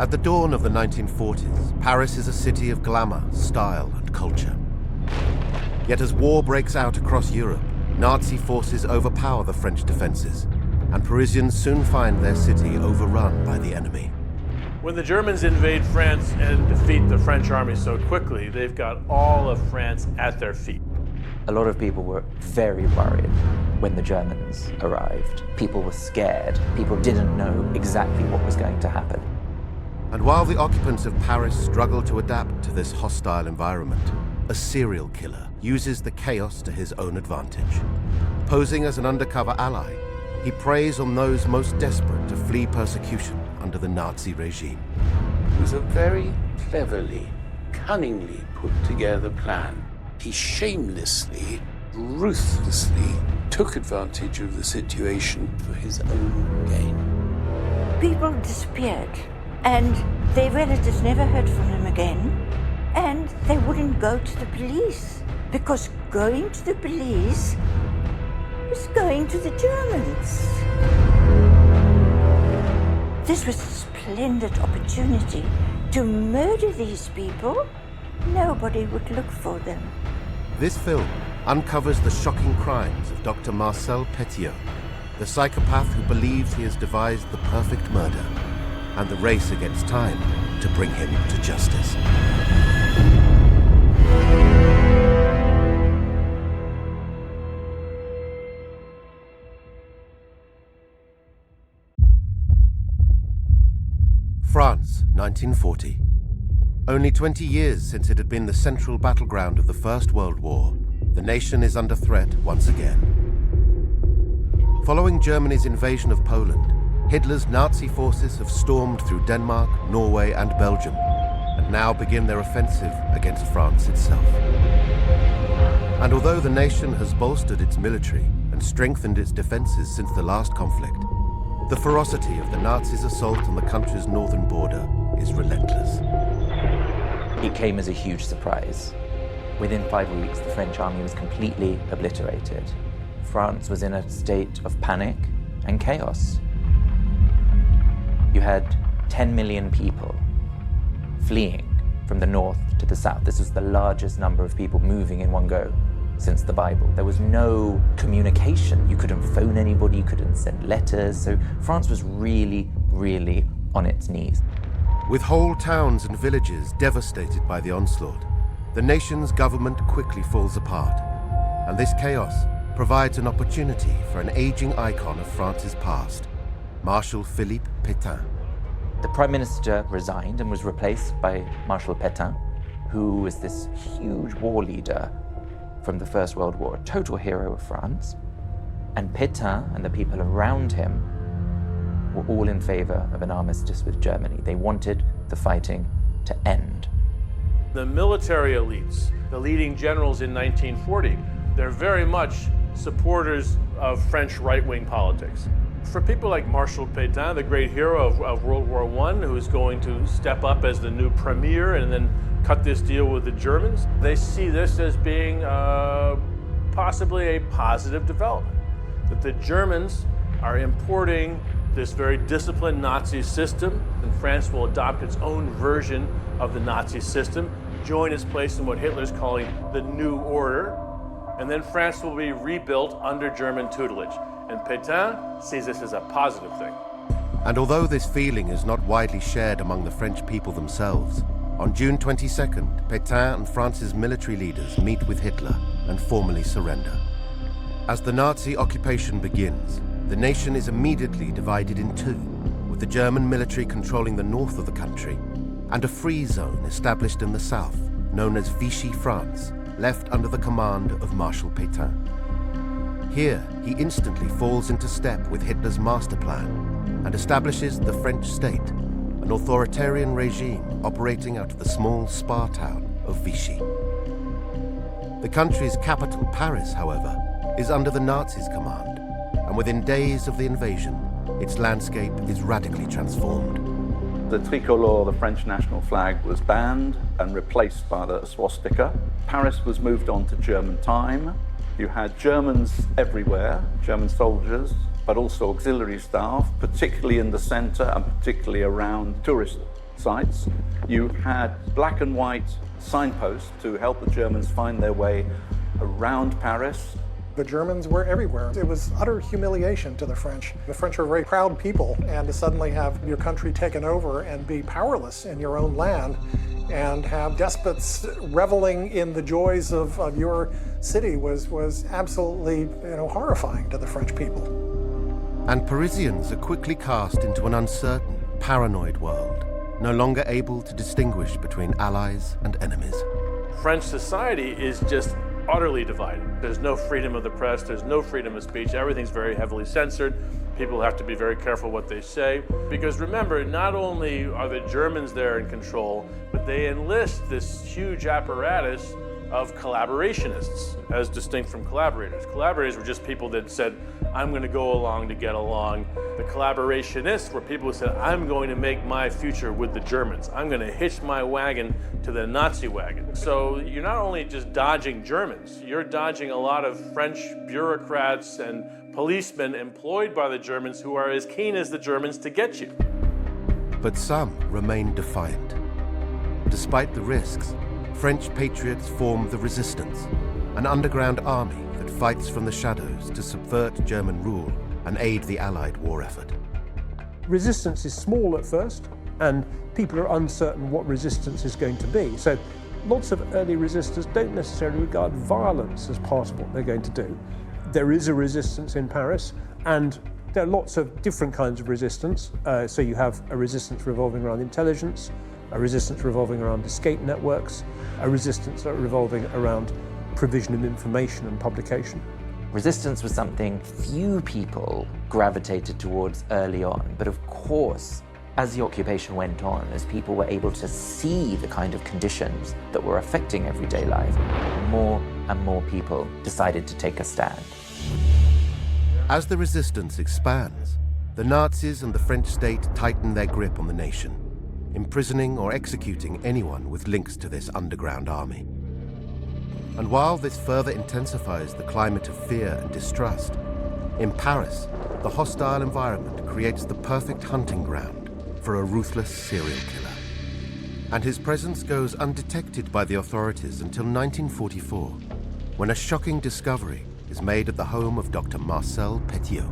At the dawn of the 1940s, Paris is a city of glamour, style, and culture. Yet as war breaks out across Europe, Nazi forces overpower the French defenses, and Parisians soon find their city overrun by the enemy. When the Germans invade France and defeat the French army so quickly, they've got all of France at their feet. A lot of people were very worried when the Germans arrived. People were scared. People didn't know exactly what was going to happen. And while the occupants of Paris struggle to adapt to this hostile environment, a serial killer uses the chaos to his own advantage. Posing as an undercover ally, he preys on those most desperate to flee persecution under the Nazi regime. It was a very cleverly, cunningly put together plan. He shamelessly, ruthlessly took advantage of the situation for his own gain. People disappeared, and their relatives never heard from them again, and they wouldn't go to the police, because going to the police was going to the Germans. This was a splendid opportunity to murder these people. Nobody would look for them. This film uncovers the shocking crimes of Dr. Marcel Peto, the psychopath who believes he has devised the perfect murder, and the race against time to bring him to justice. France, 1940. Only 20 years since it had been the central battleground of the First World War, the nation is under threat once again. Following Germany's invasion of Poland, Hitler's Nazi forces have stormed through Denmark, Norway, and Belgium, and now begin their offensive against France itself. And although the nation has bolstered its military and strengthened its defenses since the last conflict, the ferocity of the Nazis' assault on the country's northern border is relentless. It came as a huge surprise. Within 5 weeks, the French army was completely obliterated. France was in a state of panic and chaos. You had 10 million people fleeing from the north to the south. This was the largest number of people moving in one go since the Bible. There was no communication. You couldn't phone anybody, you couldn't send letters. So France was really, really on its knees. With whole towns and villages devastated by the onslaught, the nation's government quickly falls apart. And this chaos provides an opportunity for an aging icon of France's past, Marshal Philippe Pétain. The Prime Minister resigned and was replaced by Marcel Peto, who was this huge war leader from the First World War, a total hero of France. And Pétain and the people around him were all in favor of an armistice with Germany. They wanted the fighting to end. The military elites, the leading generals in 1940, they're very much supporters of French right-wing politics. For people like Marcel Pétain, the great hero of World War I, who's going to step up as the new premier and then cut this deal with the Germans, they see this as being possibly a positive development. That the Germans are importing this very disciplined Nazi system, and France will adopt its own version of the Nazi system, join its place in what Hitler's calling the New Order, and then France will be rebuilt under German tutelage. And Pétain sees this as a positive thing. And although this feeling is not widely shared among the French people themselves, on June 22nd, Pétain and France's military leaders meet with Hitler and formally surrender. As the Nazi occupation begins, the nation is immediately divided in two, with the German military controlling the north of the country and a free zone established in the south, known as Vichy France, left under the command of Marshal Pétain. Here, he instantly falls into step with Hitler's master plan and establishes the French state, an authoritarian regime operating out of the small spa town of Vichy. The country's capital, Paris, however, is under the Nazis' command, and within days of the invasion, its landscape is radically transformed. The tricolor, the French national flag, was banned and replaced by the swastika. Paris was moved on to German time. You had Germans everywhere, German soldiers, but also auxiliary staff, particularly in the center and particularly around tourist sites. You had black and white signposts to help the Germans find their way around Paris. The Germans were everywhere. It was utter humiliation to the French. The French are very proud people, and to suddenly have your country taken over and be powerless in your own land and have despots reveling in the joys of your city was absolutely, horrifying to the French people. And Parisians are quickly cast into an uncertain, paranoid world, no longer able to distinguish between allies and enemies. French society is just utterly divided. There's no freedom of the press, there's no freedom of speech, everything's very heavily censored. People have to be very careful what they say. Because remember, not only are the Germans there in control, but they enlist this huge apparatus of collaborationists, as distinct from collaborators. Collaborators were just people that said, I'm going to go along to get along. The collaborationists were people who said, I'm going to make my future with the Germans. I'm going to hitch my wagon to the Nazi wagon. So you're not only just dodging Germans, you're dodging a lot of French bureaucrats and policemen employed by the Germans who are as keen as the Germans to get you. But some remain defiant. Despite the risks, French patriots form the Resistance, an underground army that fights from the shadows to subvert German rule and aid the Allied war effort. Resistance is small at first, and people are uncertain what resistance is going to be. So lots of early resistors don't necessarily regard violence as part of what they're going to do. There is a resistance in Paris, and there are lots of different kinds of resistance. So you have a resistance revolving around intelligence, a resistance revolving around escape networks, a resistance revolving around provision of information and publication. Resistance was something few people gravitated towards early on, but of course, as the occupation went on, as people were able to see the kind of conditions that were affecting everyday life, more and more people decided to take a stand. As the resistance expands, the Nazis and the French state tighten their grip on the nation, imprisoning or executing anyone with links to this underground army. And while this further intensifies the climate of fear and distrust, in Paris, the hostile environment creates the perfect hunting ground for a ruthless serial killer. And his presence goes undetected by the authorities until 1944, when a shocking discovery is made at the home of Dr. Marcel Peto.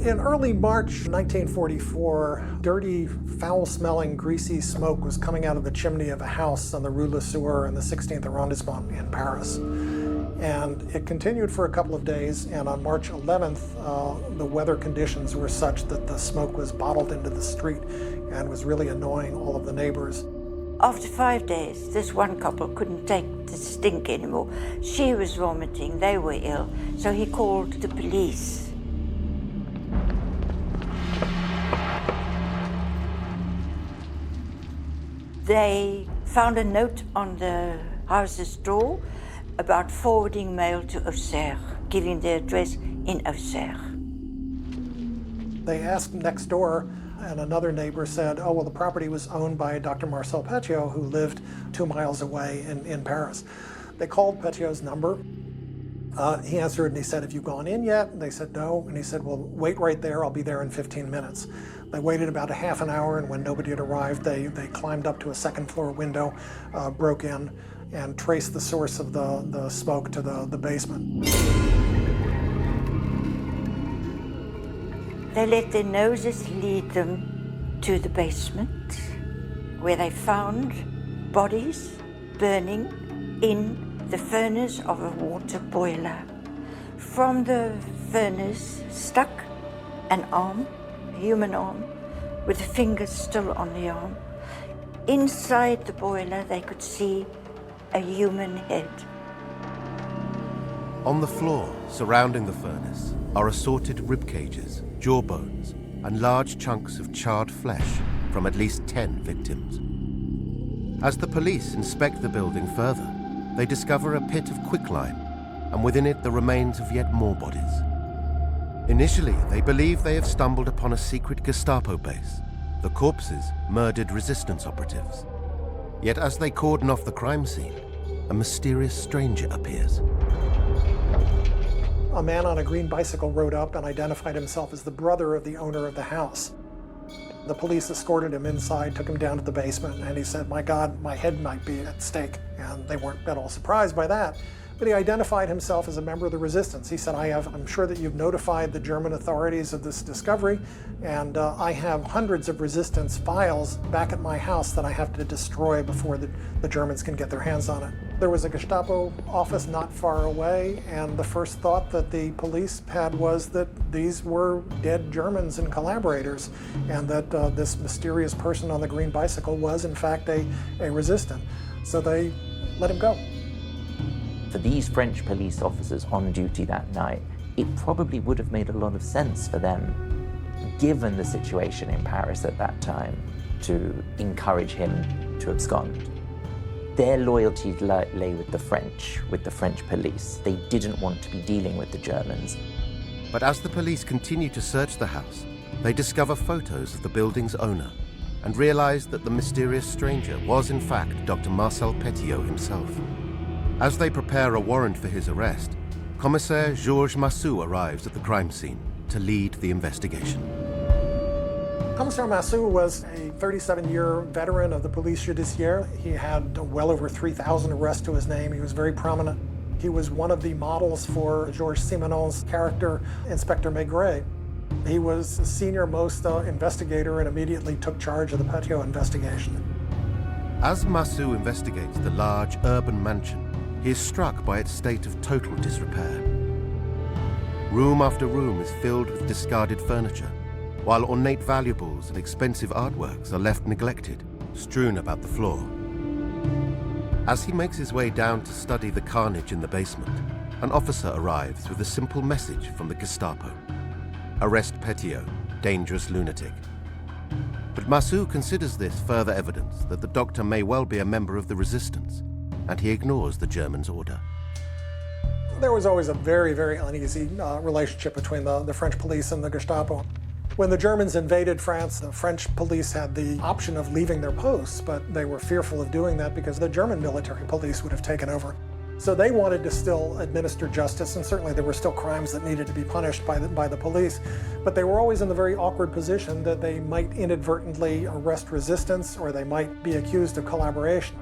In early March 1944, dirty, foul-smelling, greasy smoke was coming out of the chimney of a house on the Rue Le Sueur in the 16th arrondissement in Paris. And it continued for a couple of days, and on March 11th, the weather conditions were such that the smoke was bottled into the street and was really annoying all of the neighbors. After 5 days, this one couple couldn't take the stink anymore. She was vomiting, they were ill, so he called the police. They found a note on the house's door about forwarding mail to Auxerre, giving the address in Auxerre. They asked next door, and another neighbor said, oh, well, the property was owned by Dr. Marcel Peto, who lived 2 miles away in Paris. They called Peto's number. He answered and he said, have you gone in yet? And they said no. And he said, well, wait right there. I'll be there in 15 minutes. They waited about a half an hour, and when nobody had arrived, they climbed up to a second-floor window, broke in, and traced the source of the smoke to the basement. They let their noses lead them to the basement, where they found bodies burning in the furnace of a water boiler. From the furnace stuck an arm, a human arm, with the fingers still on the arm. Inside the boiler, they could see a human head. On the floor surrounding the furnace are assorted rib cages, jawbones, and large chunks of charred flesh from at least 10 victims. As the police inspect the building further, they discover a pit of quicklime, and within it the remains of yet more bodies. Initially, they believe they have stumbled upon a secret Gestapo base, the corpses murdered resistance operatives. Yet as they cordon off the crime scene, a mysterious stranger appears. A man on a green bicycle rode up and identified himself as the brother of the owner of the house. The police escorted him inside, took him down to the basement, and he said, "My God, my head might be at stake." And they weren't at all surprised by that. But he identified himself as a member of the resistance. He said, I'm sure that you've notified the German authorities of this discovery, and I have hundreds of resistance files back at my house that I have to destroy before the Germans can get their hands on it. There was a Gestapo office not far away, and the first thought that the police had was that these were dead Germans and collaborators, and that this mysterious person on the green bicycle was, in fact, a resistant. So they let him go. For these French police officers on duty that night, it probably would have made a lot of sense for them, given the situation in Paris at that time, to encourage him to abscond. Their loyalty lay with the French police. They didn't want to be dealing with the Germans. But as the police continue to search the house, they discover photos of the building's owner and realize that the mysterious stranger was in fact Dr. Marcel Peto himself. As they prepare a warrant for his arrest, Commissaire Georges Massou arrives at the crime scene to lead the investigation. Commissaire Massou was a 37-year veteran of the police judiciaire. He had well over 3,000 arrests to his name. He was very prominent. He was one of the models for Georges Simenon's character, Inspector Maigret. He was a senior-most investigator and immediately took charge of the Peto investigation. As Massou investigates the large urban mansion, he is struck by its state of total disrepair. Room after room is filled with discarded furniture, while ornate valuables and expensive artworks are left neglected, strewn about the floor. As he makes his way down to study the carnage in the basement, an officer arrives with a simple message from the Gestapo. Arrest Peto, dangerous lunatic. But Massou considers this further evidence that the doctor may well be a member of the resistance, and he ignores the Germans' order. There was always a very, very uneasy relationship between the French police and the Gestapo. When the Germans invaded France, the French police had the option of leaving their posts, but they were fearful of doing that because the German military police would have taken over. So they wanted to still administer justice, and certainly there were still crimes that needed to be punished by the police, but they were always in the very awkward position that they might inadvertently arrest resistance or they might be accused of collaboration.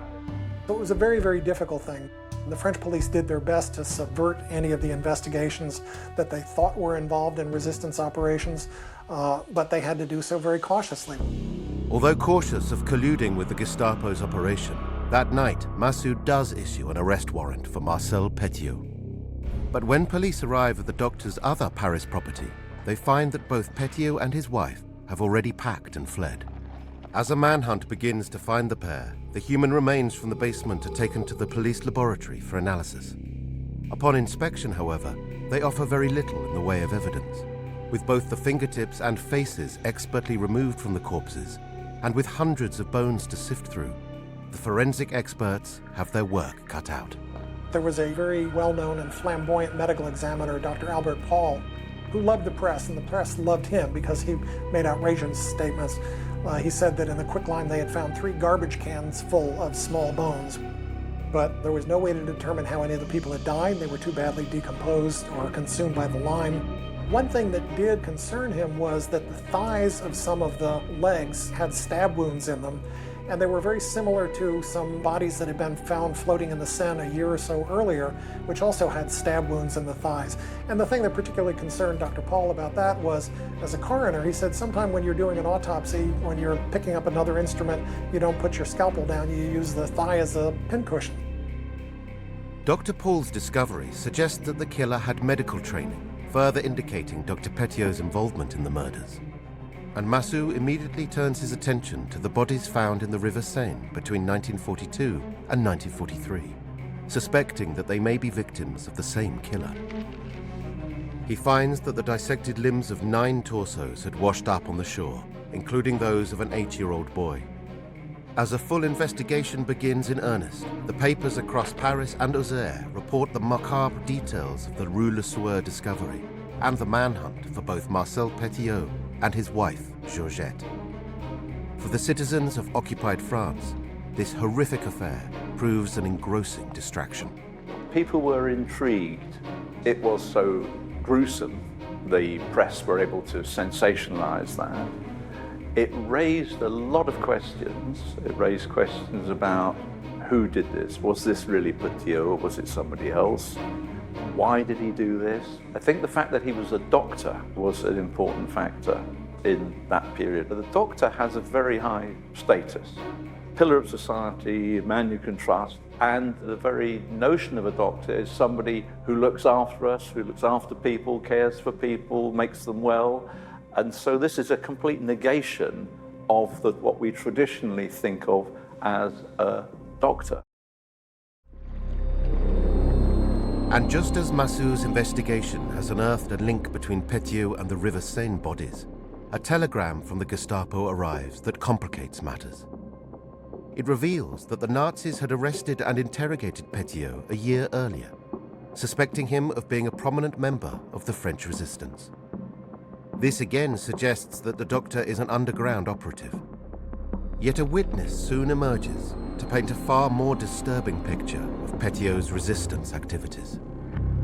So it was a very, very difficult thing. The French police did their best to subvert any of the investigations that they thought were involved in resistance operations, but they had to do so very cautiously. Although cautious of colluding with the Gestapo's operation, that night, Massou does issue an arrest warrant for Marcel Peto. But when police arrive at the doctor's other Paris property, they find that both Peto and his wife have already packed and fled. As a manhunt begins to find the pair, the human remains from the basement are taken to the police laboratory for analysis. Upon inspection, however, they offer very little in the way of evidence. With both the fingertips and faces expertly removed from the corpses, and with hundreds of bones to sift through, the forensic experts have their work cut out. There was a very well-known and flamboyant medical examiner, Dr. Albert Paul, who loved the press, and the press loved him because he made outrageous statements. He said that in the quicklime they had found 3 garbage cans full of small bones, but there was no way to determine how any of the people had died. They were too badly decomposed or consumed by the lime. One thing that did concern him was that the thighs of some of the legs had stab wounds in them, and they were very similar to some bodies that had been found floating in the Seine a year or so earlier, which also had stab wounds in the thighs. And the thing that particularly concerned Dr. Paul about that was, as a coroner, he said sometime when you're doing an autopsy, when you're picking up another instrument, you don't put your scalpel down, you use the thigh as a pincushion. Dr. Paul's discovery suggests that the killer had medical training, further indicating Dr. Peto's involvement in the murders. And Massou immediately turns his attention to the bodies found in the River Seine between 1942 and 1943, suspecting that they may be victims of the same killer. He finds that the dissected limbs of 9 torsos had washed up on the shore, including those of an 8-year-old boy. As a full investigation begins in earnest, the papers across Paris and Auxerre report the macabre details of the Rue Le Sueur discovery and the manhunt for both Marcel Peto and his wife, Georgette. For the citizens of occupied France, this horrific affair proves an engrossing distraction. People were intrigued. It was so gruesome. The press were able to sensationalize that. It raised a lot of questions. It raised questions about who did this? Was this really Peto or was it somebody else? Why did he do this? I think the fact that he was a doctor was an important factor in that period. The doctor has a very high status. Pillar of society, a man you can trust, and the very notion of a doctor is somebody who looks after us, who looks after people, cares for people, makes them well. And so this is a complete negation of what we traditionally think of as a doctor. And just as Massou's investigation has unearthed a link between Peto and the River Seine bodies, a telegram from the Gestapo arrives that complicates matters. It reveals that the Nazis had arrested and interrogated Peto a year earlier, suspecting him of being a prominent member of the French resistance. This again suggests that the doctor is an underground operative. Yet a witness soon emerges to paint a far more disturbing picture of Peto's resistance activities.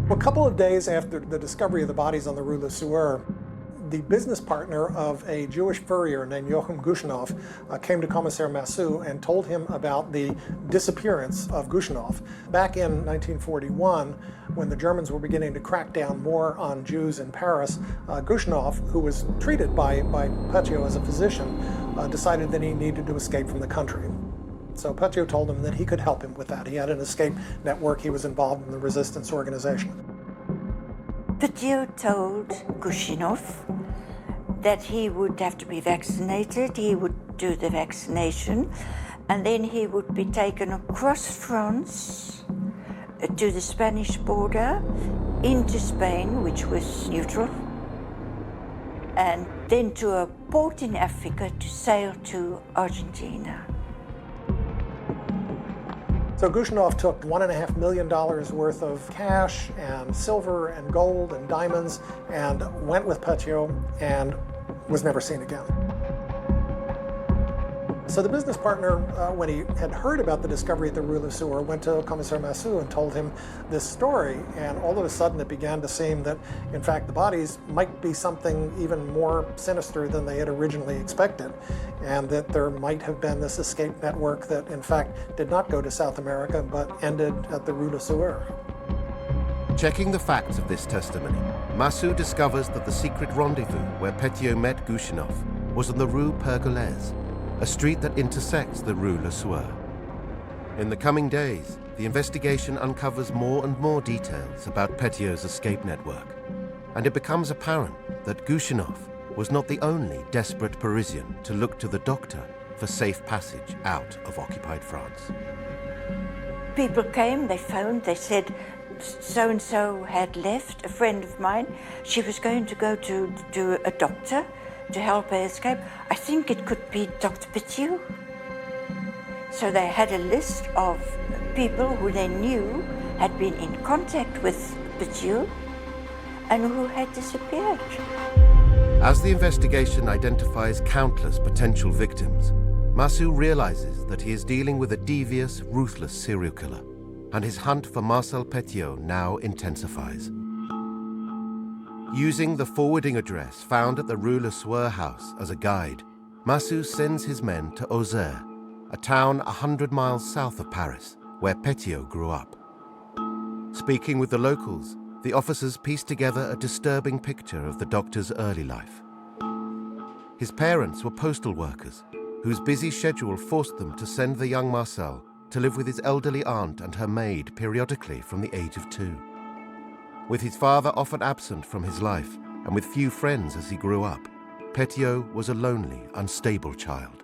Well, a couple of days after the discovery of the bodies on the Rue Le Sueur, the business partner of a Jewish furrier named Joachim Gushinov came to Commissaire Massou and told him about the disappearance of Gushinov. Back in 1941, when the Germans were beginning to crack down more on Jews in Paris, Gushinov, who was treated by Peto as a physician, decided that he needed to escape from the country. So Peto told him that he could help him with that. He had an escape network. He was involved in the resistance organization. Peto told Gushinov that he would have to be vaccinated, he would do the vaccination, and then he would be taken across France to the Spanish border, into Spain, which was neutral, and then to a port in Africa to sail to Argentina. So Gushinov took $1.5 million worth of cash and silver and gold and diamonds and went with Peto and was never seen again. So the business partner, when he had heard about the discovery at the Rue Le Sueur, went to Commissaire Massou and told him this story, and all of a sudden it began to seem that, in fact, the bodies might be something even more sinister than they had originally expected, and that there might have been this escape network that, in fact, did not go to South America, but ended at the Rue Le Sueur. Checking the facts of this testimony, Massou discovers that the secret rendezvous where Peto met Gushinov was on the Rue Pergolese, a street that intersects the Rue Le Sueur. In the coming days, the investigation uncovers more and more details about Peto's escape network, and it becomes apparent that Gushinov was not the only desperate Parisian to look to the doctor for safe passage out of occupied France. People came, they phoned, they said, so-and-so had left, a friend of mine. She was going to go to a doctor to help her escape. I think it could be Dr. Peto. So they had a list of people who they knew had been in contact with Peto and who had disappeared. As the investigation identifies countless potential victims, Massou realizes that he is dealing with a devious, ruthless serial killer, and his hunt for Marcel Peto now intensifies. Using the forwarding address found at the Rue Le Sueur house as a guide, Massou sends his men to Auxerre, a town 100 miles south of Paris, where Peto grew up. Speaking with the locals, the officers piece together a disturbing picture of the doctor's early life. His parents were postal workers, whose busy schedule forced them to send the young Marcel to live with his elderly aunt and her maid periodically from the age of 2. With his father often absent from his life and with few friends as he grew up, Peto was a lonely, unstable child.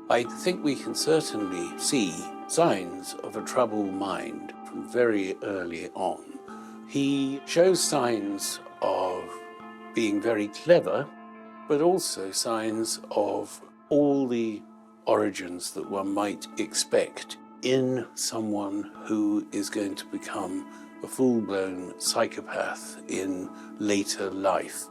I think we can certainly see signs of a troubled mind from very early on. He shows signs of being very clever, but also signs of all the origins that one might expect in someone who is going to become a full-blown psychopath in later life.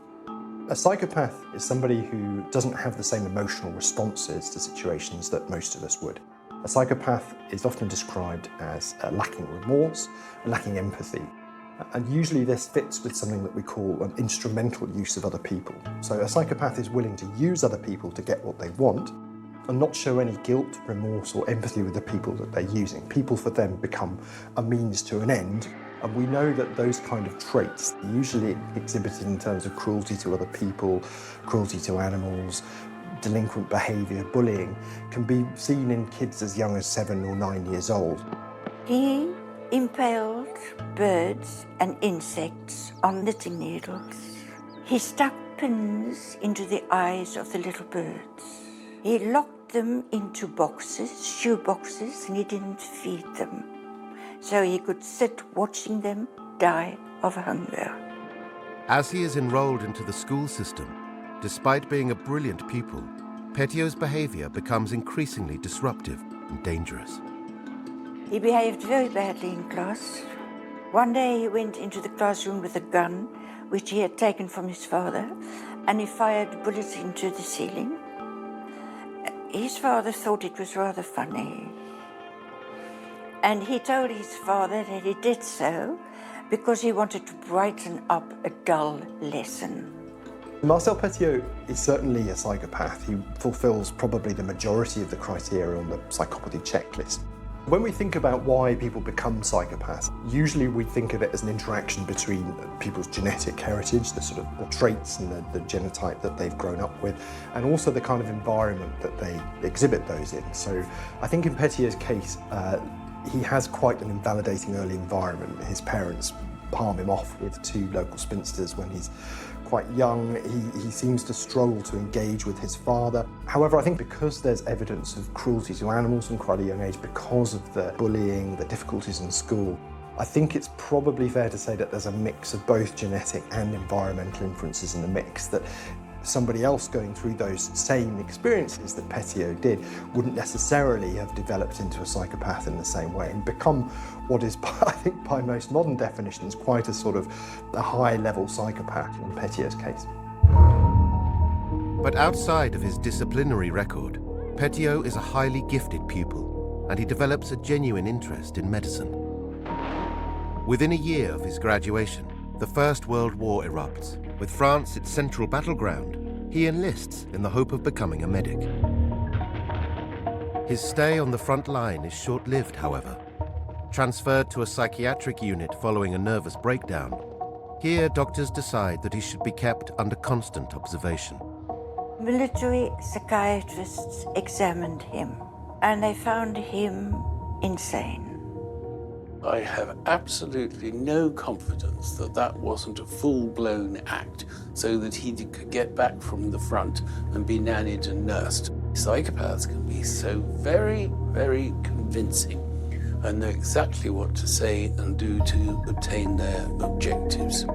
A psychopath is somebody who doesn't have the same emotional responses to situations that most of us would. A psychopath is often described as lacking remorse, lacking empathy. And usually this fits with something that we call an instrumental use of other people. So a psychopath is willing to use other people to get what they want and not show any guilt, remorse or empathy with the people that they're using. People for them become a means to an end. And we know that those kind of traits, usually exhibited in terms of cruelty to other people, cruelty to animals, delinquent behaviour, bullying, can be seen in kids as young as 7 or 9 years old. He impaled birds and insects on knitting needles. He stuck pins into the eyes of the little birds. He locked them into boxes, shoe boxes, and he didn't feed them. So he could sit watching them die of hunger. As he is enrolled into the school system, despite being a brilliant pupil, Petio's behavior becomes increasingly disruptive and dangerous. He behaved very badly in class. One day he went into the classroom with a gun, which he had taken from his father, and he fired bullets into the ceiling. His father thought it was rather funny. And he told his father that he did so because he wanted to brighten up a dull lesson. Marcel Peto is certainly a psychopath. He fulfills probably the majority of the criteria on the psychopathy checklist. When we think about why people become psychopaths, usually we think of it as an interaction between people's genetic heritage, the sort of the traits and the genotype that they've grown up with, and also the kind of environment that they exhibit those in. So I think in Petio's case, he has quite an invalidating early environment. His parents palm him off with 2 local spinsters when he's quite young. He seems to struggle to engage with his father. However, I think because there's evidence of cruelty to animals from quite a young age, because of the bullying, the difficulties in school, I think it's probably fair to say that there's a mix of both genetic and environmental influences in the mix, that somebody else going through those same experiences that Peto did wouldn't necessarily have developed into a psychopath in the same way and become what is, I think, by most modern definitions, quite a sort of a high-level psychopath in Petio's case. But outside of his disciplinary record, Peto is a highly gifted pupil, and he develops a genuine interest in medicine. Within a year of his graduation, the First World War erupts. With France its central battleground, he enlists in the hope of becoming a medic. His stay on the front line is short-lived, however. Transferred to a psychiatric unit following a nervous breakdown, here doctors decide that he should be kept under constant observation. Military psychiatrists examined him, and they found him insane. I have absolutely no confidence that that wasn't a full-blown act so that he could get back from the front and be nannied and nursed. Psychopaths can be so very, very convincing and know exactly what to say and do to obtain their objectives.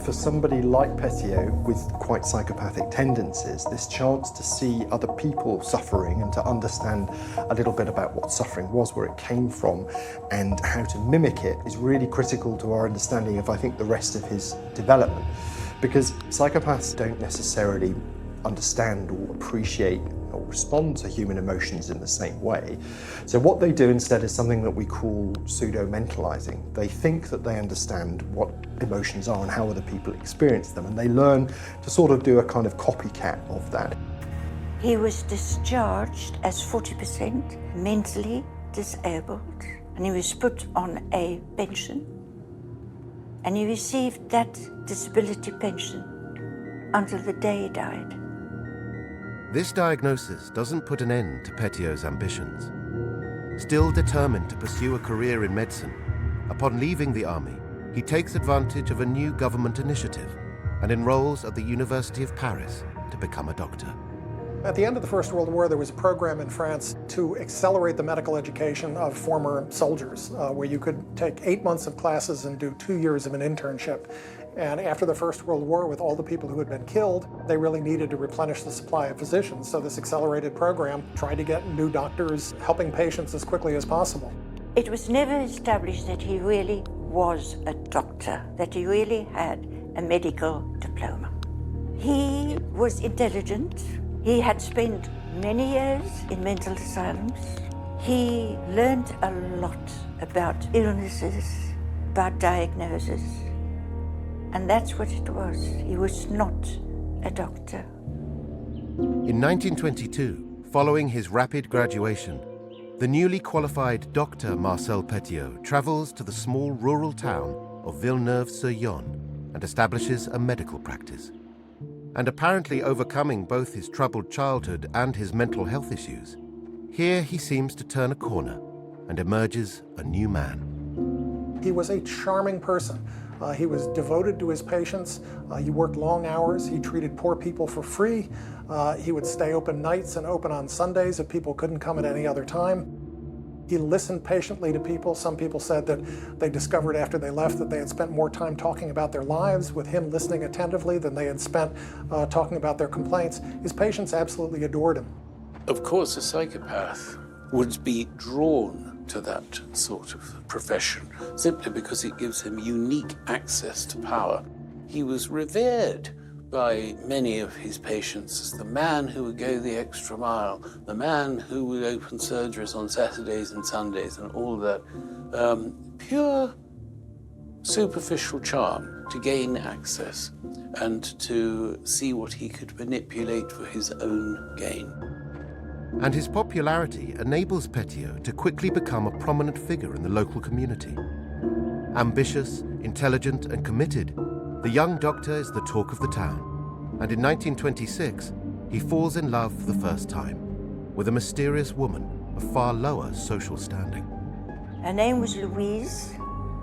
For somebody like Peto with quite psychopathic tendencies, this chance to see other people suffering and to understand a little bit about what suffering was, where it came from, and how to mimic it is really critical to our understanding of, I think, the rest of his development. Because psychopaths don't necessarily understand or appreciate or respond to human emotions in the same way. So what they do instead is something that we call pseudo-mentalizing. They think that they understand what emotions are and how other people experience them, and they learn to sort of do a kind of copycat of that. He was discharged as 40% mentally disabled, and he was put on a pension, and he received that disability pension until the day he died. This diagnosis doesn't put an end to Petio's ambitions. Still determined to pursue a career in medicine, upon leaving the army, he takes advantage of a new government initiative and enrolls at the University of Paris to become a doctor. At the end of the First World War, there was a program in France to accelerate the medical education of former soldiers, where you could take 8 months of classes and do 2 years of an internship. And after the First World War, with all the people who had been killed, they really needed to replenish the supply of physicians. So this accelerated program tried to get new doctors helping patients as quickly as possible. It was never established that he really was a doctor, that he really had a medical diploma. He was intelligent. He had spent many years in mental asylums. He learned a lot about illnesses, about diagnosis. And that's what it was. He was not a doctor. In 1922, following his rapid graduation, the newly qualified Dr. Marcel Peto travels to the small rural town of Villeneuve-sur-Yonne and establishes a medical practice. And apparently overcoming both his troubled childhood and his mental health issues, here he seems to turn a corner and emerges a new man. He was a charming person. He was devoted to his patients. He worked long hours. He treated poor people for free. He would stay open nights and open on Sundays if people couldn't come at any other time. He listened patiently to people. Some people said that they discovered after they left that they had spent more time talking about their lives with him listening attentively than they had spent talking about their complaints. His patients absolutely adored him. Of course, a psychopath would be drawn to that sort of profession simply because it gives him unique access to power. He was revered by many of his patients as the man who would go the extra mile, the man who would open surgeries on Saturdays and Sundays and all that. Pure superficial charm to gain access and to see what he could manipulate for his own gain. And his popularity enables Peto to quickly become a prominent figure in the local community. Ambitious, intelligent, and committed, the young doctor is the talk of the town. And in 1926, he falls in love for the first time with a mysterious woman of far lower social standing. Her name was Louise,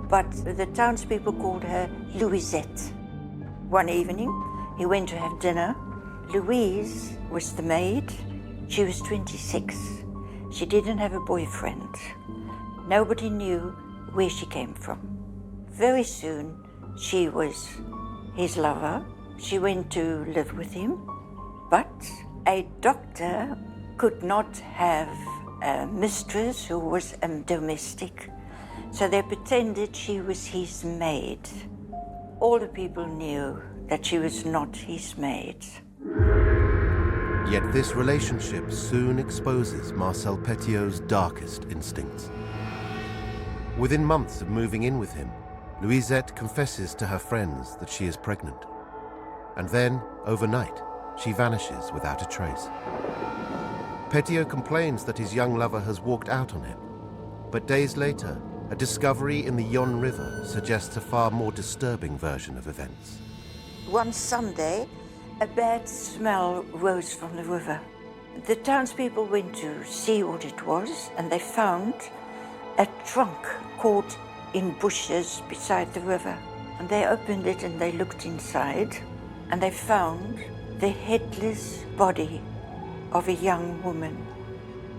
but the townspeople called her Louisette. One evening, he went to have dinner. Louise was the maid. She was 26. She didn't have a boyfriend. Nobody knew where she came from. Very soon, she was his lover. She went to live with him. But a doctor could not have a mistress who was a domestic. So they pretended she was his maid. All the people knew that she was not his maid. Yet this relationship soon exposes Marcel Peto's darkest instincts. Within months of moving in with him, Louisette confesses to her friends that she is pregnant. And then, overnight, she vanishes without a trace. Peto complains that his young lover has walked out on him. But days later, a discovery in the Yonne River suggests a far more disturbing version of events. One Sunday, a bad smell rose from the river. The townspeople went to see what it was, and they found a trunk caught in bushes beside the river. And they opened it and they looked inside, and they found the headless body of a young woman.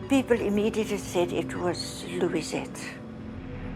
People immediately said it was Louisette.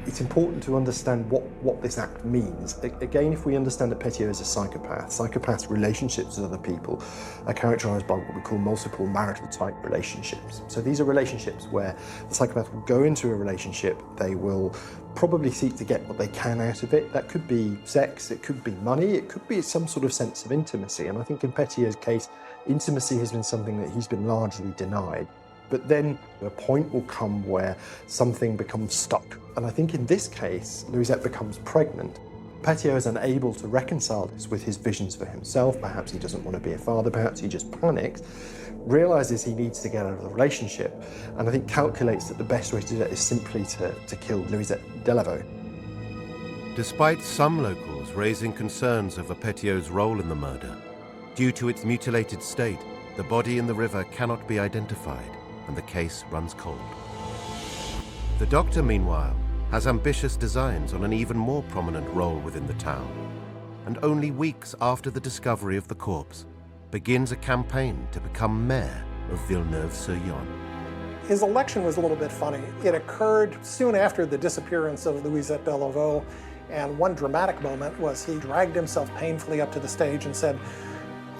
It's important to understand what this act means. Again, if we understand that Peto is a psychopath, psychopaths' relationships with other people are characterized by what we call multiple marital type relationships. So these are relationships where the psychopath will go into a relationship, they will probably seek to get what they can out of it. That could be sex, it could be money, it could be some sort of sense of intimacy. And I think in Peto's case, intimacy has been something that he's been largely denied. But then a point will come where something becomes stuck. And I think in this case, Louisette becomes pregnant. Peto is unable to reconcile this with his visions for himself. Perhaps he doesn't want to be a father, perhaps he just panics, realizes he needs to get out of the relationship, and I think calculates that the best way to do that is simply to kill Louisette Delaveau. Despite some locals raising concerns over Peto's role in the murder, due to its mutilated state, the body in the river cannot be identified, and the case runs cold. The doctor, meanwhile, has ambitious designs on an even more prominent role within the town, and only weeks after the discovery of the corpse, begins a campaign to become mayor of Villeneuve-sur-Yonne. His election was a little bit funny. It occurred soon after the disappearance of Louisette Delaveau, and one dramatic moment was he dragged himself painfully up to the stage and said,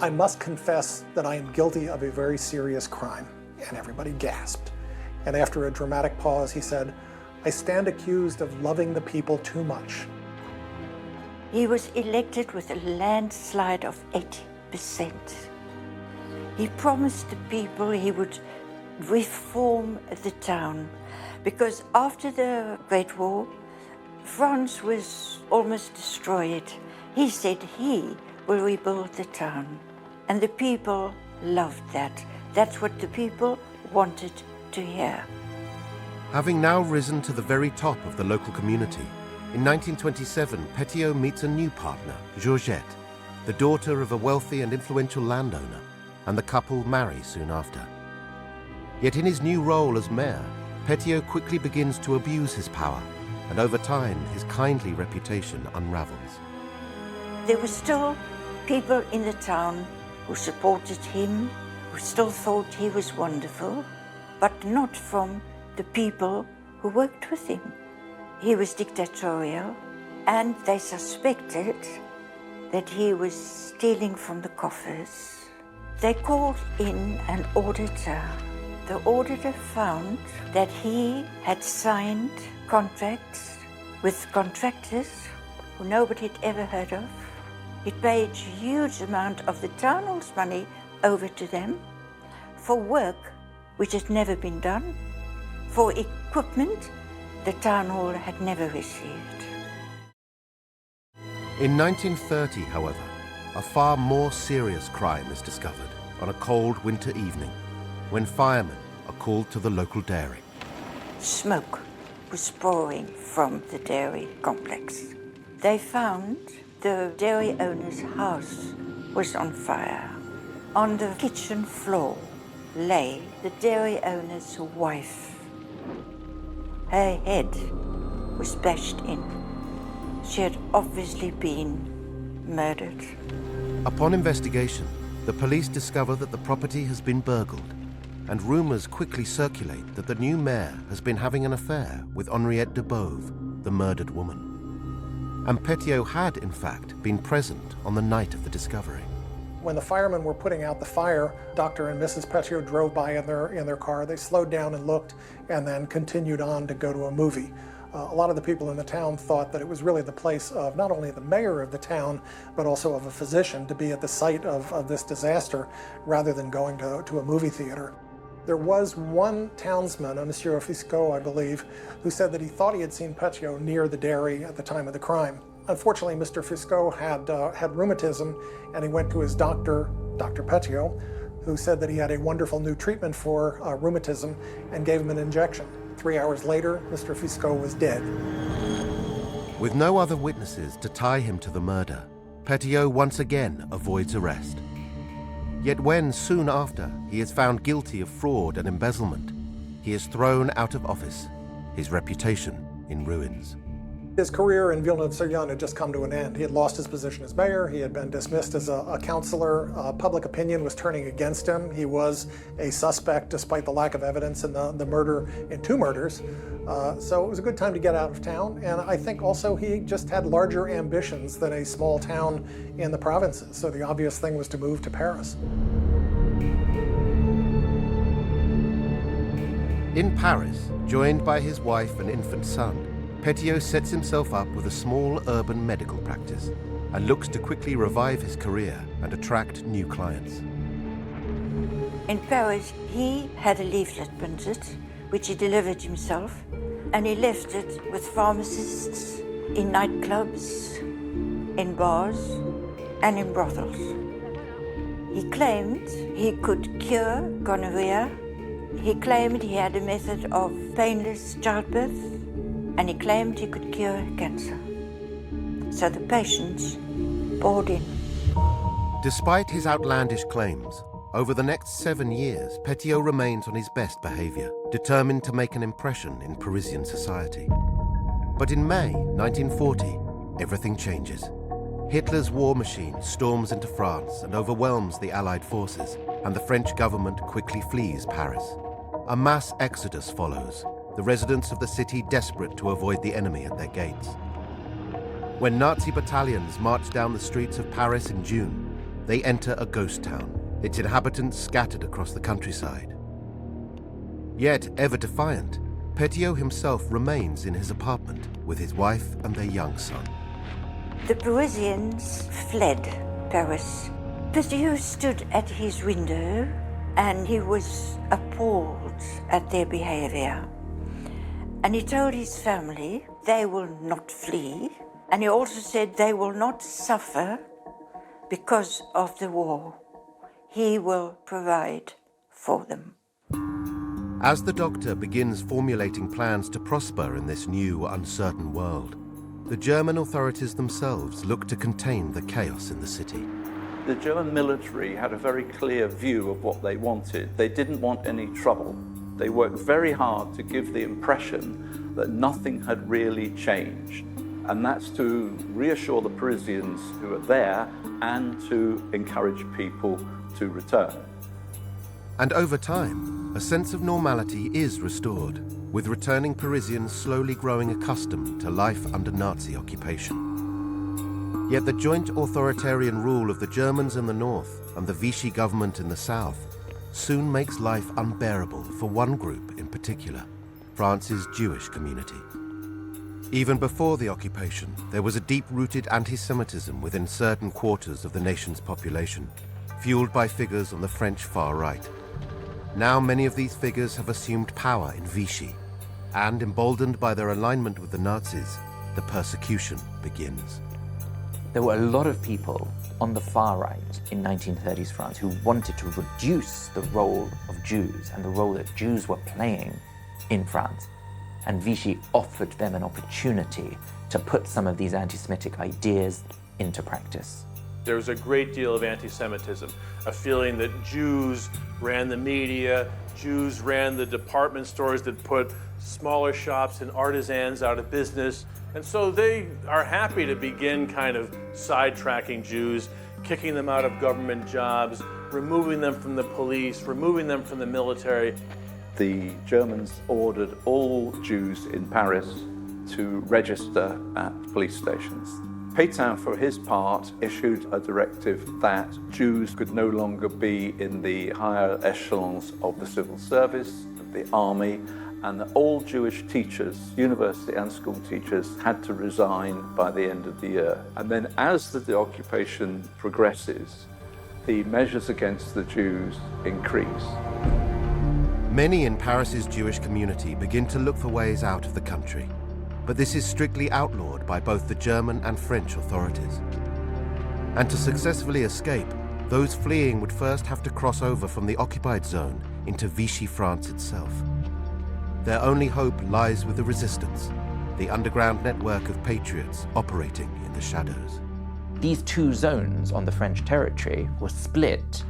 "I must confess that I am guilty of a very serious crime." And everybody gasped. And after a dramatic pause, he said, "I stand accused of loving the people too much." He was elected with a landslide of 80%. He promised the people he would reform the town, because after the Great War, France was almost destroyed. He said he will rebuild the town. And the people loved that. That's what the people wanted to hear. Having now risen to the very top of the local community, in 1927, Petiot meets a new partner, Georgette, the daughter of a wealthy and influential landowner, and the couple marry soon after. Yet in his new role as mayor, Petiot quickly begins to abuse his power, and over time, his kindly reputation unravels. There were still people in the town who supported him, who still thought he was wonderful, but not from the people who worked with him. He was dictatorial, and they suspected that he was stealing from the coffers. They called in an auditor. The auditor found that he had signed contracts with contractors who nobody had ever heard of. He paid a huge amount of the town hall's money over to them for work which had never been done, for equipment the town hall had never received. In 1930, however, a far more serious crime is discovered on a cold winter evening when firemen are called to the local dairy. Smoke was pouring from the dairy complex. They found the dairy owner's house was on fire. On the kitchen floor lay the dairy owner's wife. Her head was bashed in. She had obviously been murdered. Upon investigation, the police discover that the property has been burgled, and rumors quickly circulate that the new mayor has been having an affair with Henriette de Beauve, the murdered woman. And Petiot had, in fact, been present on the night of the discovery. When the firemen were putting out the fire, Dr. and Mrs. Petiot drove by in their car. They slowed down and looked, and then continued on to go to a movie. A lot of the people in the town thought that it was really the place of not only the mayor of the town, but also of a physician to be at the site of this disaster, rather than going to a movie theater. There was one townsman, a Monsieur Fisco, I believe, who said that he thought he had seen Petiot near the dairy at the time of the crime. Unfortunately, Mr. Fisco had rheumatism, and he went to his doctor, Dr. Petiot, who said that he had a wonderful new treatment for rheumatism and gave him an injection. 3 hours later, Mr. Fisco was dead. With no other witnesses to tie him to the murder, Petiot once again avoids arrest. Yet when, soon after, he is found guilty of fraud and embezzlement, he is thrown out of office, his reputation in ruins. His career in Villeneuve-sur-Yonne had just come to an end. He had lost his position as mayor. He had been dismissed as a councillor. Public opinion was turning against him. He was a suspect despite the lack of evidence in the murder, in 2 murders. So it was a good time to get out of town. And I think also he just had larger ambitions than a small town in the provinces. So the obvious thing was to move to Paris. In Paris, joined by his wife and infant son, Petiot sets himself up with a small urban medical practice and looks to quickly revive his career and attract new clients. In Paris, he had a leaflet printed, which he delivered himself, and he left it with pharmacists in nightclubs, in bars, and in brothels. He claimed he could cure gonorrhea. He claimed he had a method of painless childbirth, and he claimed he could cure cancer. So the patients poured in. Despite his outlandish claims, over the next 7 years, Petiot remains on his best behavior, determined to make an impression in Parisian society. But in May 1940, everything changes. Hitler's war machine storms into France and overwhelms the Allied forces, and the French government quickly flees Paris. A mass exodus follows, the residents of the city desperate to avoid the enemy at their gates. When Nazi battalions march down the streets of Paris in June, they enter a ghost town, its inhabitants scattered across the countryside. Yet, ever defiant, Petiot himself remains in his apartment with his wife and their young son. The Parisians fled Paris. Petiot stood at his window and he was appalled at their behavior. And he told his family they will not flee. And he also said they will not suffer because of the war. He will provide for them. As the Doctor begins formulating plans to prosper in this new, uncertain world, the German authorities themselves look to contain the chaos in the city. The German military had a very clear view of what they wanted. They didn't want any trouble. They worked very hard to give the impression that nothing had really changed. And that's to reassure the Parisians who are there and to encourage people to return. And over time, a sense of normality is restored, with returning Parisians slowly growing accustomed to life under Nazi occupation. Yet the joint authoritarian rule of the Germans in the north and the Vichy government in the south soon makes life unbearable for one group in particular, France's Jewish community. Even before the occupation, there was a deep-rooted anti-Semitism within certain quarters of the nation's population, fueled by figures on the French far right. Now many of these figures have assumed power in Vichy, and emboldened by their alignment with the Nazis, the persecution begins. There were a lot of people on the far right in 1930s France who wanted to reduce the role of Jews and the role that Jews were playing in France. And Vichy offered them an opportunity to put some of these anti-Semitic ideas into practice. There was a great deal of anti-Semitism, a feeling that Jews ran the media, Jews ran the department stores that put smaller shops and artisans out of business. And so they are happy to begin kind of sidetracking Jews, kicking them out of government jobs, removing them from the police, removing them from the military. The Germans ordered all Jews in Paris to register at police stations. Peto, for his part, issued a directive that Jews could no longer be in the higher echelons of the civil service, of the army, and that all Jewish teachers, university and school teachers, had to resign by the end of the year. And then as the occupation progresses, the measures against the Jews increase. Many in Paris's Jewish community begin to look for ways out of the country, but this is strictly outlawed by both the German and French authorities. And to successfully escape, those fleeing would first have to cross over from the occupied zone into Vichy France itself. Their only hope lies with the resistance, the underground network of patriots operating in the shadows. These two zones on the French territory were split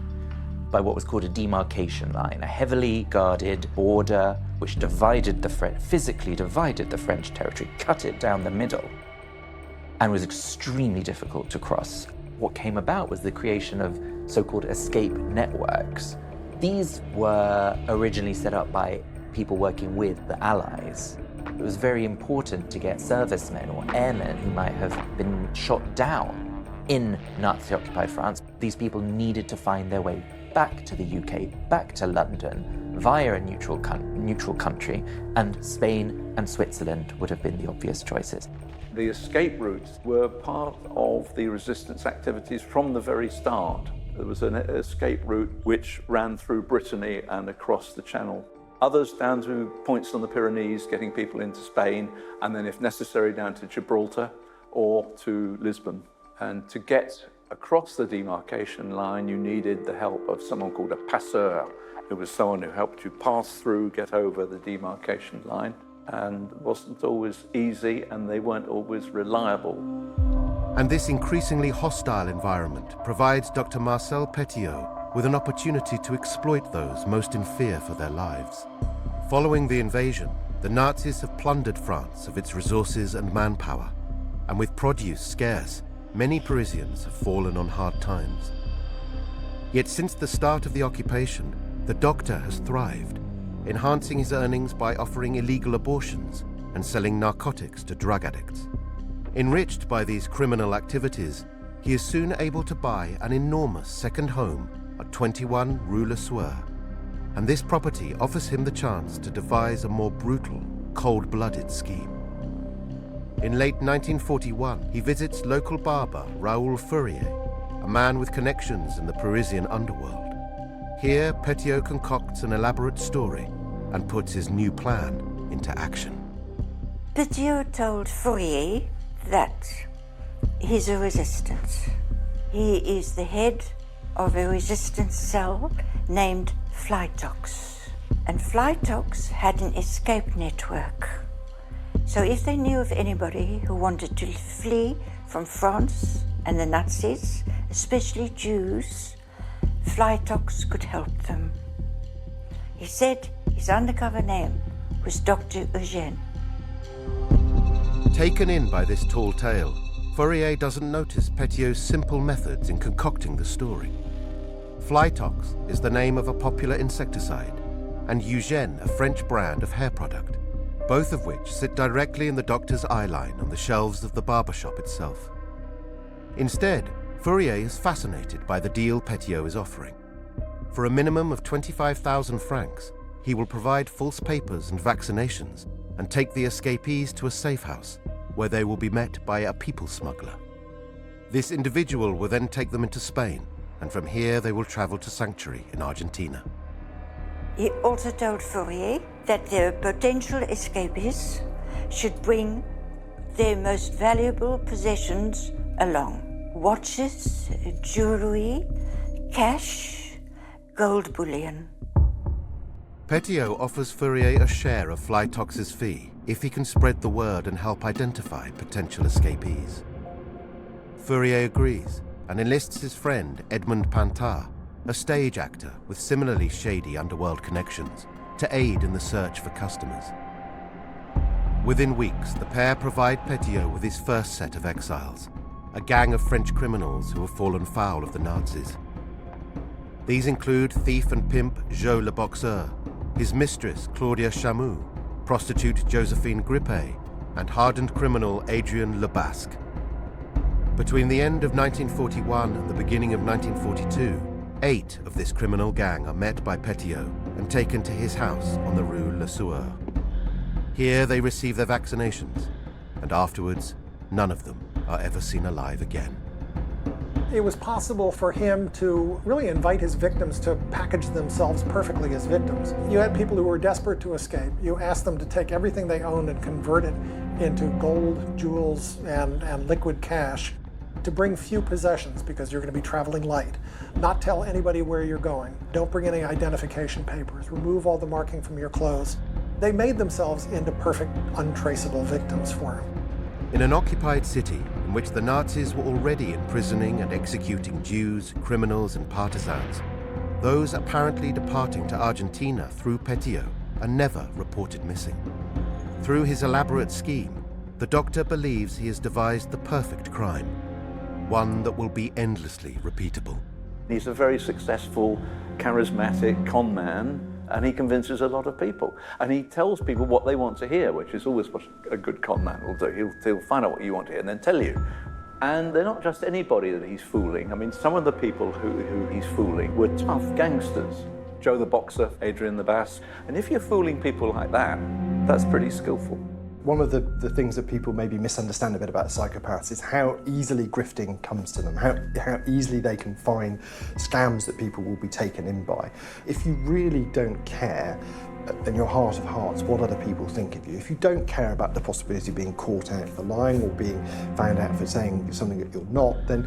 by what was called a demarcation line, a heavily guarded border which physically divided the French territory, cut it down the middle, and was extremely difficult to cross. What came about was the creation of so-called escape networks. These were originally set up by people working with the Allies. It was very important to get servicemen or airmen who might have been shot down in Nazi-occupied France. These people needed to find their way back to the UK, back to London, via a neutral country, and Spain and Switzerland would have been the obvious choices. The escape routes were part of the resistance activities from the very start. There was an escape route which ran through Brittany and across the Channel. Others down to points on the Pyrenees, getting people into Spain, and then if necessary down to Gibraltar or to Lisbon. And to get across the demarcation line, you needed the help of someone called a passeur, who was someone who helped you pass through, get over the demarcation line. And it wasn't always easy, and they weren't always reliable. And this increasingly hostile environment provides Dr. Marcel Peto with an opportunity to exploit those most in fear for their lives. Following the invasion, the Nazis have plundered France of its resources and manpower, and with produce scarce, many Parisians have fallen on hard times. Yet since the start of the occupation, the Doctor has thrived, enhancing his earnings by offering illegal abortions and selling narcotics to drug addicts. Enriched by these criminal activities, he is soon able to buy an enormous second home at 21 Rue Le Sueur, and this property offers him the chance to devise a more brutal, cold-blooded scheme. In late 1941, he visits local barber Raoul Fourier, a man with connections in the Parisian underworld. Here, Peto concocts an elaborate story and puts his new plan into action. Petiot told Fourier that he's a resistance. He is the head of a resistance cell named Flytox. And Flytox had an escape network. So if they knew of anybody who wanted to flee from France and the Nazis, especially Jews, Flytox could help them. He said his undercover name was Dr. Eugène. Taken in by this tall tale, Fourier doesn't notice Petiot's simple methods in concocting the story. Flytox is the name of a popular insecticide, and Eugène a French brand of hair product, both of which sit directly in the doctor's eyeline on the shelves of the barbershop itself. Instead, Fourier is fascinated by the deal Petiot is offering. For a minimum of 25,000 francs, he will provide false papers and vaccinations and take the escapees to a safe house where they will be met by a people smuggler. This individual will then take them into Spain, and from here they will travel to sanctuary in Argentina. He also told Fourier that the potential escapees should bring their most valuable possessions along. Watches, jewelry, cash, gold bullion. Petiot offers Fourier a share of Flytox's fee if he can spread the word and help identify potential escapees. Fourier agrees and enlists his friend Edmond Pantard, a stage actor with similarly shady underworld connections, to aid in the search for customers. Within weeks, the pair provide Petiot with his first set of exiles, a gang of French criminals who have fallen foul of the Nazis. These include thief and pimp Joe le Boxeur, his mistress Claudia Chamoux, prostitute Josephine Grippet, and hardened criminal Adrien Le Basque. Between the end of 1941 and the beginning of 1942, 8 of this criminal gang are met by Petiot and taken to his house on the Rue Le Sueur. Here they receive their vaccinations, and afterwards, none of them are ever seen alive again. It was possible for him to really invite his victims to package themselves perfectly as victims. You had people who were desperate to escape. You asked them to take everything they owned and convert it into gold, jewels, and liquid cash, to bring few possessions because you're going to be traveling light. Not tell anybody where you're going. Don't bring any identification papers. Remove all the marking from your clothes. They made themselves into perfect, untraceable victims for him. In an occupied city in which the Nazis were already imprisoning and executing Jews, criminals, and partisans, those apparently departing to Argentina through Petiot are never reported missing. Through his elaborate scheme, the doctor believes he has devised the perfect crime, one that will be endlessly repeatable. He's a very successful, charismatic con man, and he convinces a lot of people. And he tells people what they want to hear, which is always what a good con man will do. He'll find out what you want to hear and then tell you. And they're not just anybody that he's fooling. I mean, some of the people who he's fooling were tough gangsters. Joe the Boxer, Adrien the Basque. And if you're fooling people like that, that's pretty skillful. One of the things that people maybe misunderstand a bit about psychopaths is how easily grifting comes to them, how easily they can find scams that people will be taken in by. If you really don't care, in your heart of hearts, what other people think of you, if you don't care about the possibility of being caught out for lying or being found out for saying something that you're not, then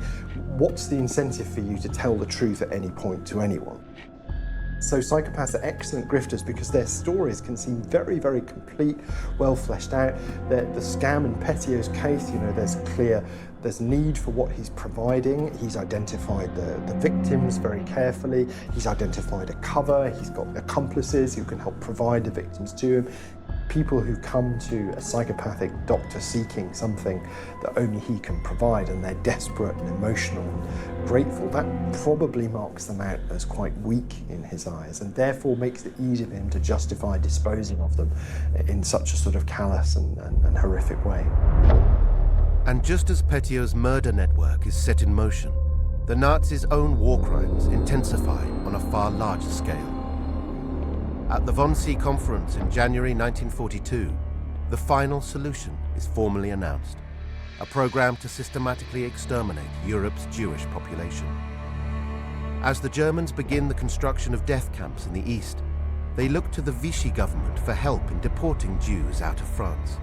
what's the incentive for you to tell the truth at any point to anyone? So psychopaths are excellent grifters because their stories can seem very, very complete, well fleshed out. The scam in Petiot's case, there's need for what he's providing. He's identified the victims very carefully. He's identified a cover. He's got accomplices who can help provide the victims to him. People who come to a psychopathic doctor seeking something that only he can provide, and they're desperate and emotional and grateful, that probably marks them out as quite weak in his eyes, and therefore makes it easy for him to justify disposing of them in such a sort of callous and horrific way. And just as Petiot's murder network is set in motion, the Nazis' own war crimes intensify on a far larger scale. At the Wannsee Conference in January 1942, the final solution is formally announced, a program to systematically exterminate Europe's Jewish population. As the Germans begin the construction of death camps in the east, they look to the Vichy government for help in deporting Jews out of France.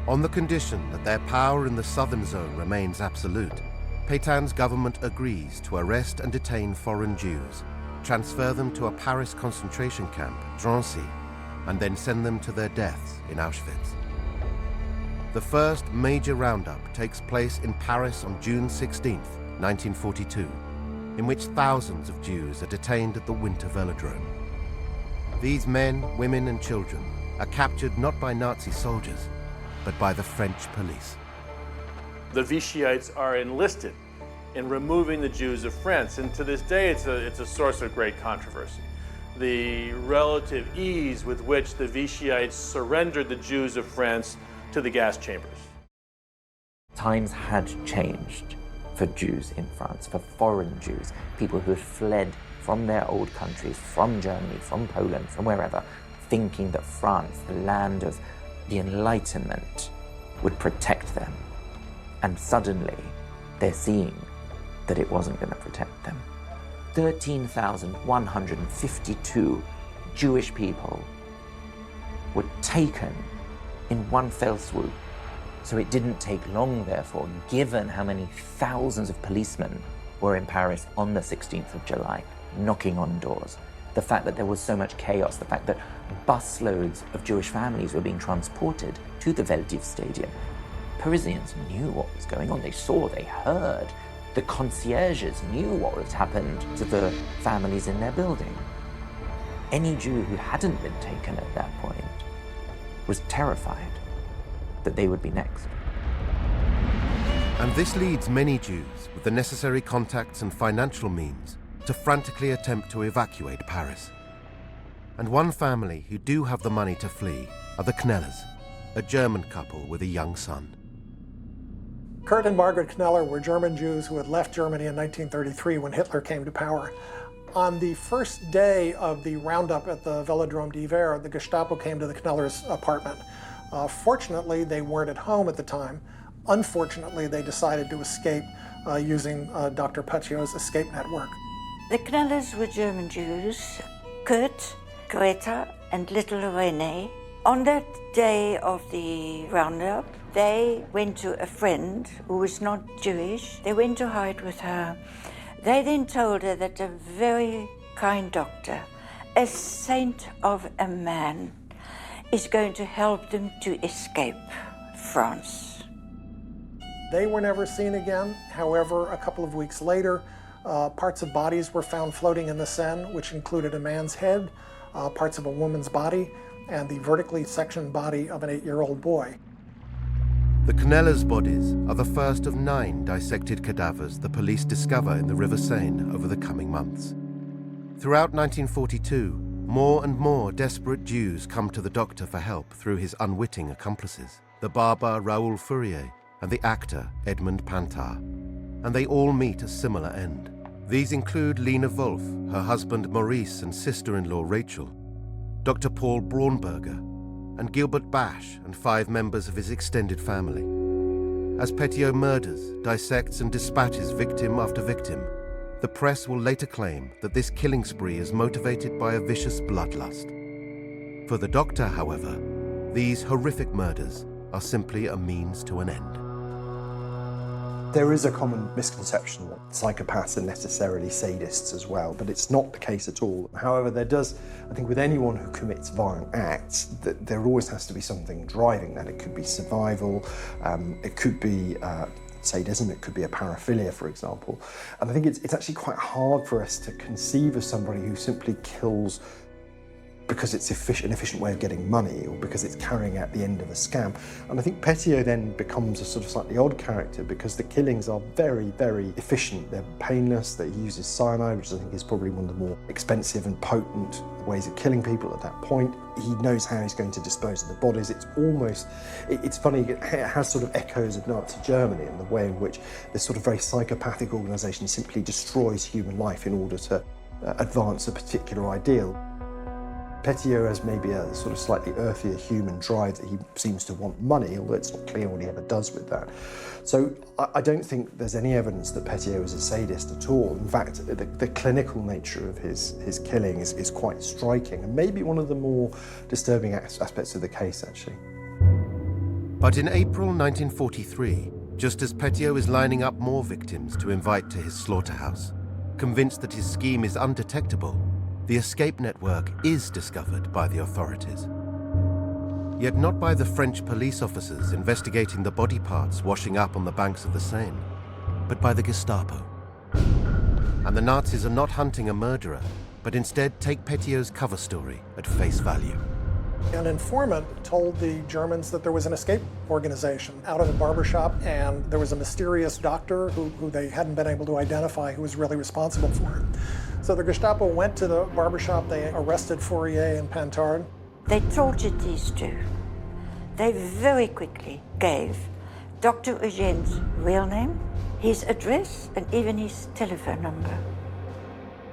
On the condition that their power in the southern zone remains absolute, Pétain's government agrees to arrest and detain foreign Jews, transfer them to a Paris concentration camp, Drancy, and then send them to their deaths in Auschwitz. The first major roundup takes place in Paris on June 16, 1942, in which thousands of Jews are detained at the Winter Velodrome. These men, women, and children are captured not by Nazi soldiers, but by the French police. The Vichyites are enlisted in removing the Jews of France, and to this day it's a source of great controversy. The relative ease with which the Vichyites surrendered the Jews of France to the gas chambers. Times had changed for Jews in France, for foreign Jews, people who had fled from their old countries, from Germany, from Poland, from wherever, thinking that France, the land of the Enlightenment, would protect them. And suddenly, they're seeing that it wasn't going to protect them. 13,152 Jewish people were taken in one fell swoop. So it didn't take long, therefore, given how many thousands of policemen were in Paris on the 16th of July, knocking on doors. The fact that there was so much chaos, the fact that busloads of Jewish families were being transported to the Veldiv Stadium. Parisians knew what was going on. They saw, they heard. The concierges knew what had happened to the families in their building. Any Jew who hadn't been taken at that point was terrified that they would be next. And this leads many Jews with the necessary contacts and financial means to frantically attempt to evacuate Paris. And one family who do have the money to flee are the Knellers, a German couple with a young son. Kurt and Margaret Kneller were German Jews who had left Germany in 1933 when Hitler came to power. On the first day of the roundup at the Velodrome d'Hiver, the Gestapo came to the Knellers' apartment. Fortunately, they weren't at home at the time. Unfortunately, they decided to escape using Dr. Petio's escape network. The Knellers were German Jews, Kurt, Greta, and little René. On that day of the roundup, they went to a friend who was not Jewish. They went to hide with her. They then told her that a very kind doctor, a saint of a man, is going to help them to escape France. They were never seen again. However, a couple of weeks later, parts of bodies were found floating in the Seine, which included a man's head, parts of a woman's body, and the vertically sectioned body of an 8-year-old boy. The Knellers' bodies are the first of 9 dissected cadavers the police discover in the River Seine over the coming months. Throughout 1942, more and more desperate Jews come to the doctor for help through his unwitting accomplices, the barber Raoul Fourier and the actor Edmund Pantar. And they all meet a similar end. These include Lena Wolf, her husband Maurice and sister-in-law Rachel, Dr. Paul Braunberger, and Gilbert Basch and 5 members of his extended family. As Petiot murders, dissects and dispatches victim after victim, the press will later claim that this killing spree is motivated by a vicious bloodlust. For the doctor, however, these horrific murders are simply a means to an end. There is a common misconception that psychopaths are necessarily sadists as well, but it's not the case at all. However, there does, I think with anyone who commits violent acts, that there always has to be something driving that. It could be survival, it could be sadism, it could be a paraphilia, for example. And I think it's actually quite hard for us to conceive of somebody who simply kills because it's an efficient way of getting money, or because it's carrying out the end of a scam. And I think Petiot then becomes a sort of slightly odd character because the killings are very, very efficient. They're painless, they uses cyanide, which I think is probably one of the more expensive and potent ways of killing people at that point. He knows how he's going to dispose of the bodies. It's funny, it has sort of echoes of Nazi Germany in the way in which this sort of very psychopathic organisation simply destroys human life in order to advance a particular ideal. Petiot has maybe a sort of slightly earthier human drive that he seems to want money, although it's not clear what he ever does with that. So I don't think there's any evidence that Petiot is a sadist at all. In fact, the clinical nature of his killing is quite striking, and maybe one of the more disturbing aspects of the case, actually. But in April 1943, just as Petiot is lining up more victims to invite to his slaughterhouse, convinced that his scheme is undetectable, the escape network is discovered by the authorities. Yet not by the French police officers investigating the body parts washing up on the banks of the Seine, but by the Gestapo. And the Nazis are not hunting a murderer, but instead take Petiot's cover story at face value. An informant told the Germans that there was an escape organization out of a barbershop, and there was a mysterious doctor who they hadn't been able to identify who was really responsible for it. So the Gestapo went to the barbershop, they arrested Fourier and Pantard. They tortured these two. They very quickly gave Dr. Eugene's real name, his address, and even his telephone number.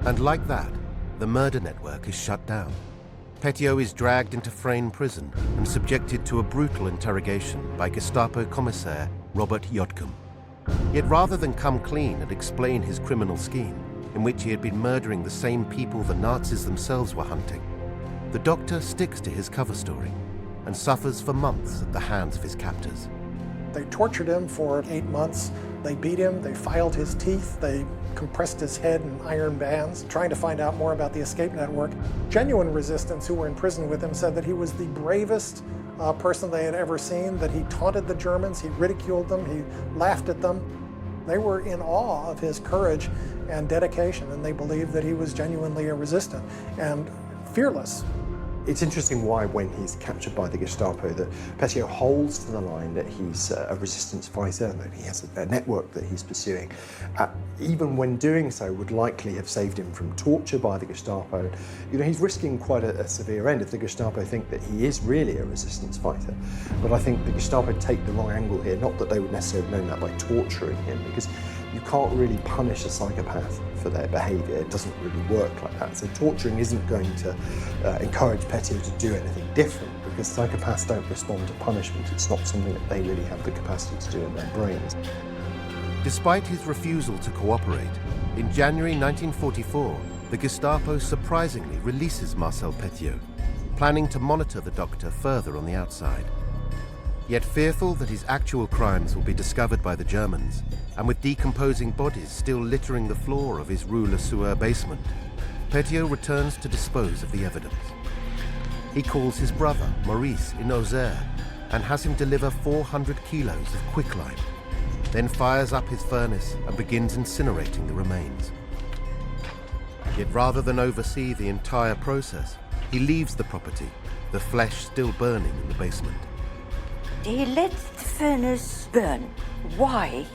And like that, the murder network is shut down. Petiot is dragged into Frayne prison and subjected to a brutal interrogation by Gestapo commissaire Robert Jodtkum. Yet rather than come clean and explain his criminal scheme, in which he had been murdering the same people the Nazis themselves were hunting, the doctor sticks to his cover story and suffers for months at the hands of his captors. They tortured him for 8 months. They beat him, they filed his teeth, they compressed his head in iron bands, trying to find out more about the escape network. Genuine resistants who were in prison with him said that he was the bravest person they had ever seen, that he taunted the Germans, he ridiculed them, he laughed at them. They were in awe of his courage and dedication, and they believed that he was genuinely a resistant and fearless. It's interesting why, when he's captured by the Gestapo, that Petiot holds to the line that he's a resistance fighter, and that he has a network that he's pursuing. Even when doing so, would likely have saved him from torture by the Gestapo. You know, he's risking quite a severe end if the Gestapo think that he is really a resistance fighter. But I think the Gestapo take the wrong angle here, not that they would necessarily have known that by torturing him, because you can't really punish a psychopath for their behaviour. It doesn't really work like that. So torturing isn't going to encourage Petiot to do anything different, because psychopaths don't respond to punishment. It's not something that they really have the capacity to do in their brains. Despite his refusal to cooperate, in January 1944, the Gestapo surprisingly releases Marcel Petiot, planning to monitor the doctor further on the outside. Yet fearful that his actual crimes will be discovered by the Germans, and with decomposing bodies still littering the floor of his Rue Le Sueur basement, Petiot returns to dispose of the evidence. He calls his brother, Maurice, in Auxerre, and has him deliver 400 kilos of quicklime, then fires up his furnace and begins incinerating the remains. Yet rather than oversee the entire process, he leaves the property, the flesh still burning in the basement. He let the furnace burn. Why?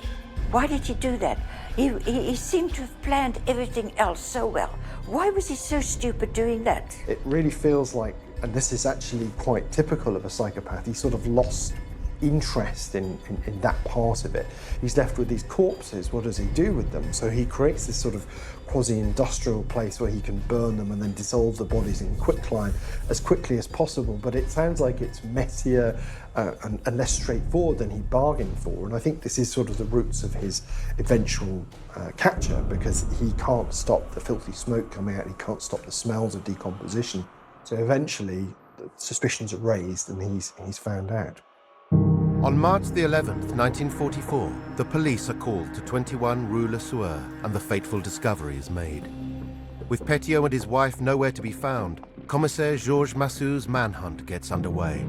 Why did he do that? He seemed to have planned everything else so well. Why was he so stupid doing that? It really feels like, and this is actually quite typical of a psychopath, he sort of lost interest in that part of it. He's left with these corpses. What does he do with them? So he creates this sort of quasi-industrial place where he can burn them and then dissolve the bodies in quicklime as quickly as possible. But it sounds like it's messier and less straightforward than he bargained for. And I think this is sort of the roots of his eventual capture, because he can't stop the filthy smoke coming out. He can't stop the smells of decomposition. So eventually, the suspicions are raised and he's found out. On March the 11th, 1944, the police are called to 21 Rue Le Sueur, and the fateful discovery is made. With Petiot and his wife nowhere to be found, Commissaire Georges Massou's manhunt gets underway.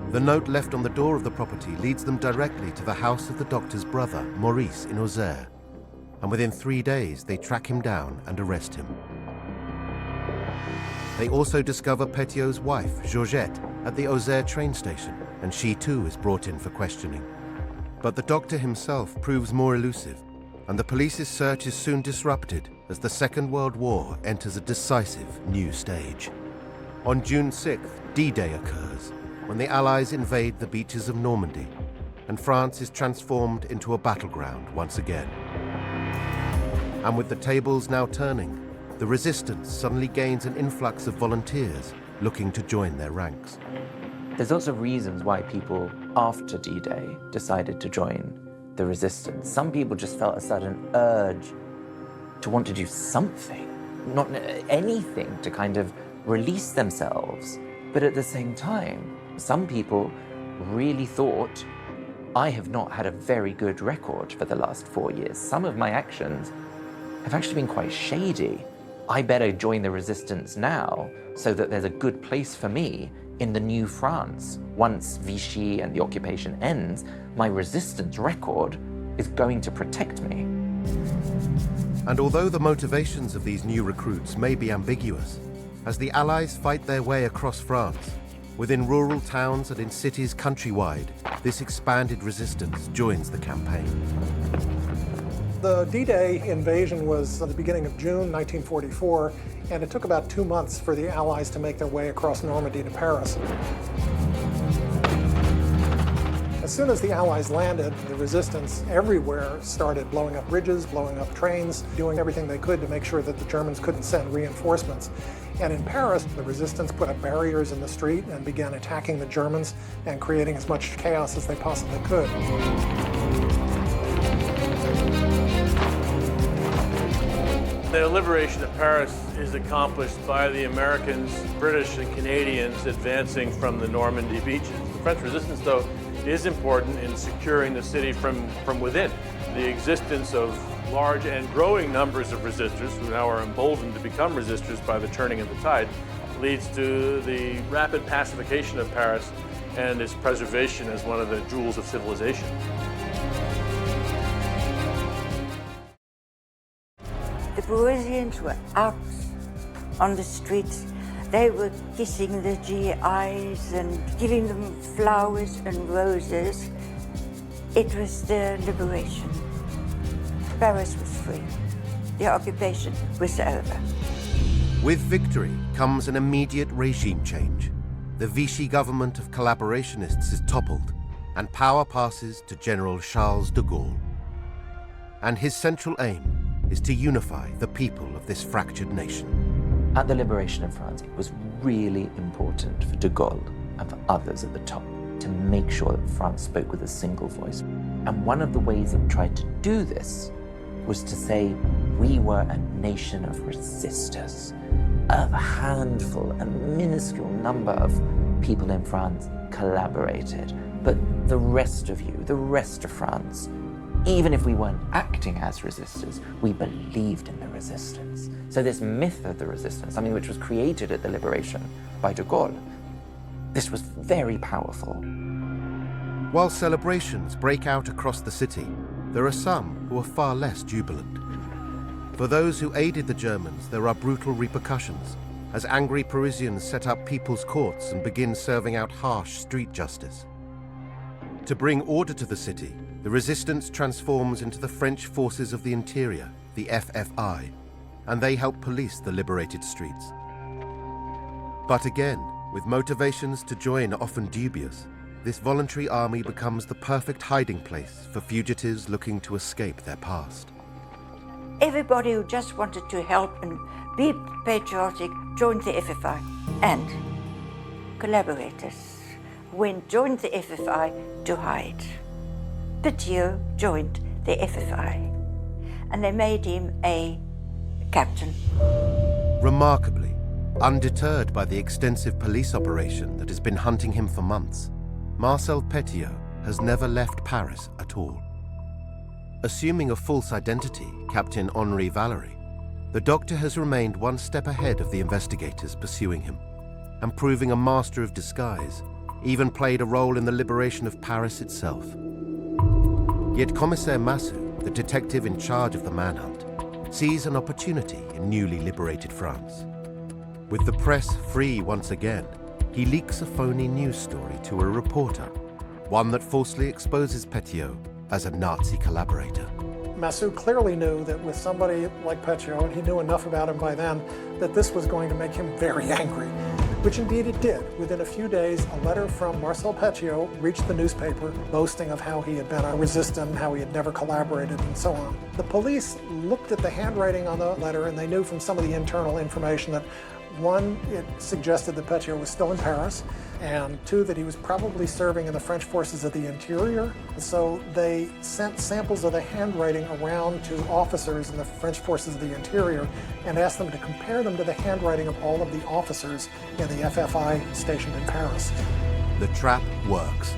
The note left on the door of the property leads them directly to the house of the doctor's brother, Maurice, in Auxerre, and within 3 days they track him down and arrest him. They also discover Petiot's wife, Georgette, at the Auxerre train station, and she too is brought in for questioning. But the doctor himself proves more elusive, and the police's search is soon disrupted as the Second World War enters a decisive new stage. On June 6th, D-Day occurs, when the Allies invade the beaches of Normandy, and France is transformed into a battleground once again. And with the tables now turning, the resistance suddenly gains an influx of volunteers looking to join their ranks. There's lots of reasons why people after D-Day decided to join the resistance. Some people just felt a sudden urge to want to do something, not anything, to kind of release themselves. But at the same time, some people really thought, I have not had a very good record for the last 4 years. Some of my actions have actually been quite shady. I better join the resistance now so that there's a good place for me in the new France. Once Vichy and the occupation ends, my resistance record is going to protect me. And although the motivations of these new recruits may be ambiguous, as the Allies fight their way across France, within rural towns and in cities countrywide, this expanded resistance joins the campaign. The D-Day invasion was at the beginning of June 1944, and it took about 2 months for the Allies to make their way across Normandy to Paris. As soon as the Allies landed, the resistance everywhere started blowing up bridges, blowing up trains, doing everything they could to make sure that the Germans couldn't send reinforcements. And in Paris, the resistance put up barriers in the street and began attacking the Germans and creating as much chaos as they possibly could. The liberation of Paris is accomplished by the Americans, British, and Canadians advancing from the Normandy beaches. The French resistance, though, is important in securing the city from within. The existence of large and growing numbers of resistors, who now are emboldened to become resistors by the turning of the tide, leads to the rapid pacification of Paris and its preservation as one of the jewels of civilization. The Parisians were out on the streets. They were kissing the GIs and giving them flowers and roses. It was their liberation. Paris was free. The occupation was over. With victory comes an immediate regime change. The Vichy government of collaborationists is toppled, and power passes to General Charles de Gaulle. And his central aim is to unify the people of this fractured nation. At the liberation of France, it was really important for de Gaulle and for others at the top to make sure that France spoke with a single voice. And one of the ways it tried to do this was to say we were a nation of resistors. A handful, a minuscule number of people in France collaborated, but the rest of you, the rest of France, even if we weren't acting as resistors, we believed in the resistance. So this myth of the resistance, something which was created at the liberation by de Gaulle, this was very powerful. While celebrations break out across the city, there are some who are far less jubilant. For those who aided the Germans, there are brutal repercussions, as angry Parisians set up people's courts and begin serving out harsh street justice. To bring order to the city, the resistance transforms into the French Forces of the Interior, the FFI, and they help police the liberated streets. But again, with motivations to join often dubious, this voluntary army becomes the perfect hiding place for fugitives looking to escape their past. Everybody who just wanted to help and be patriotic joined the FFI, and collaborators joined the FFI to hide. Peto joined the FFI, and they made him a captain. Remarkably, undeterred by the extensive police operation that has been hunting him for months, Marcel Peto has never left Paris at all. Assuming a false identity, Captain Henri Valery, the doctor has remained one step ahead of the investigators pursuing him, and proving a master of disguise, even played a role in the liberation of Paris itself. Yet Commissaire Massu, the detective in charge of the manhunt, sees an opportunity in newly liberated France. With the press free once again, he leaks a phony news story to a reporter, one that falsely exposes Peto as a Nazi collaborator. Massu clearly knew that with somebody like Peto, and he knew enough about him by then, that this was going to make him very angry, which indeed it did. Within a few days, a letter from Marcel Peto reached the newspaper boasting of how he had been a resistant, how he had never collaborated, and so on. The police looked at the handwriting on the letter, and they knew from some of the internal information that, one, it suggested that Peto was still in Paris, and two, that he was probably serving in the French Forces of the Interior. So they sent samples of the handwriting around to officers in the French Forces of the Interior and asked them to compare them to the handwriting of all of the officers in the FFI stationed in Paris. The trap works.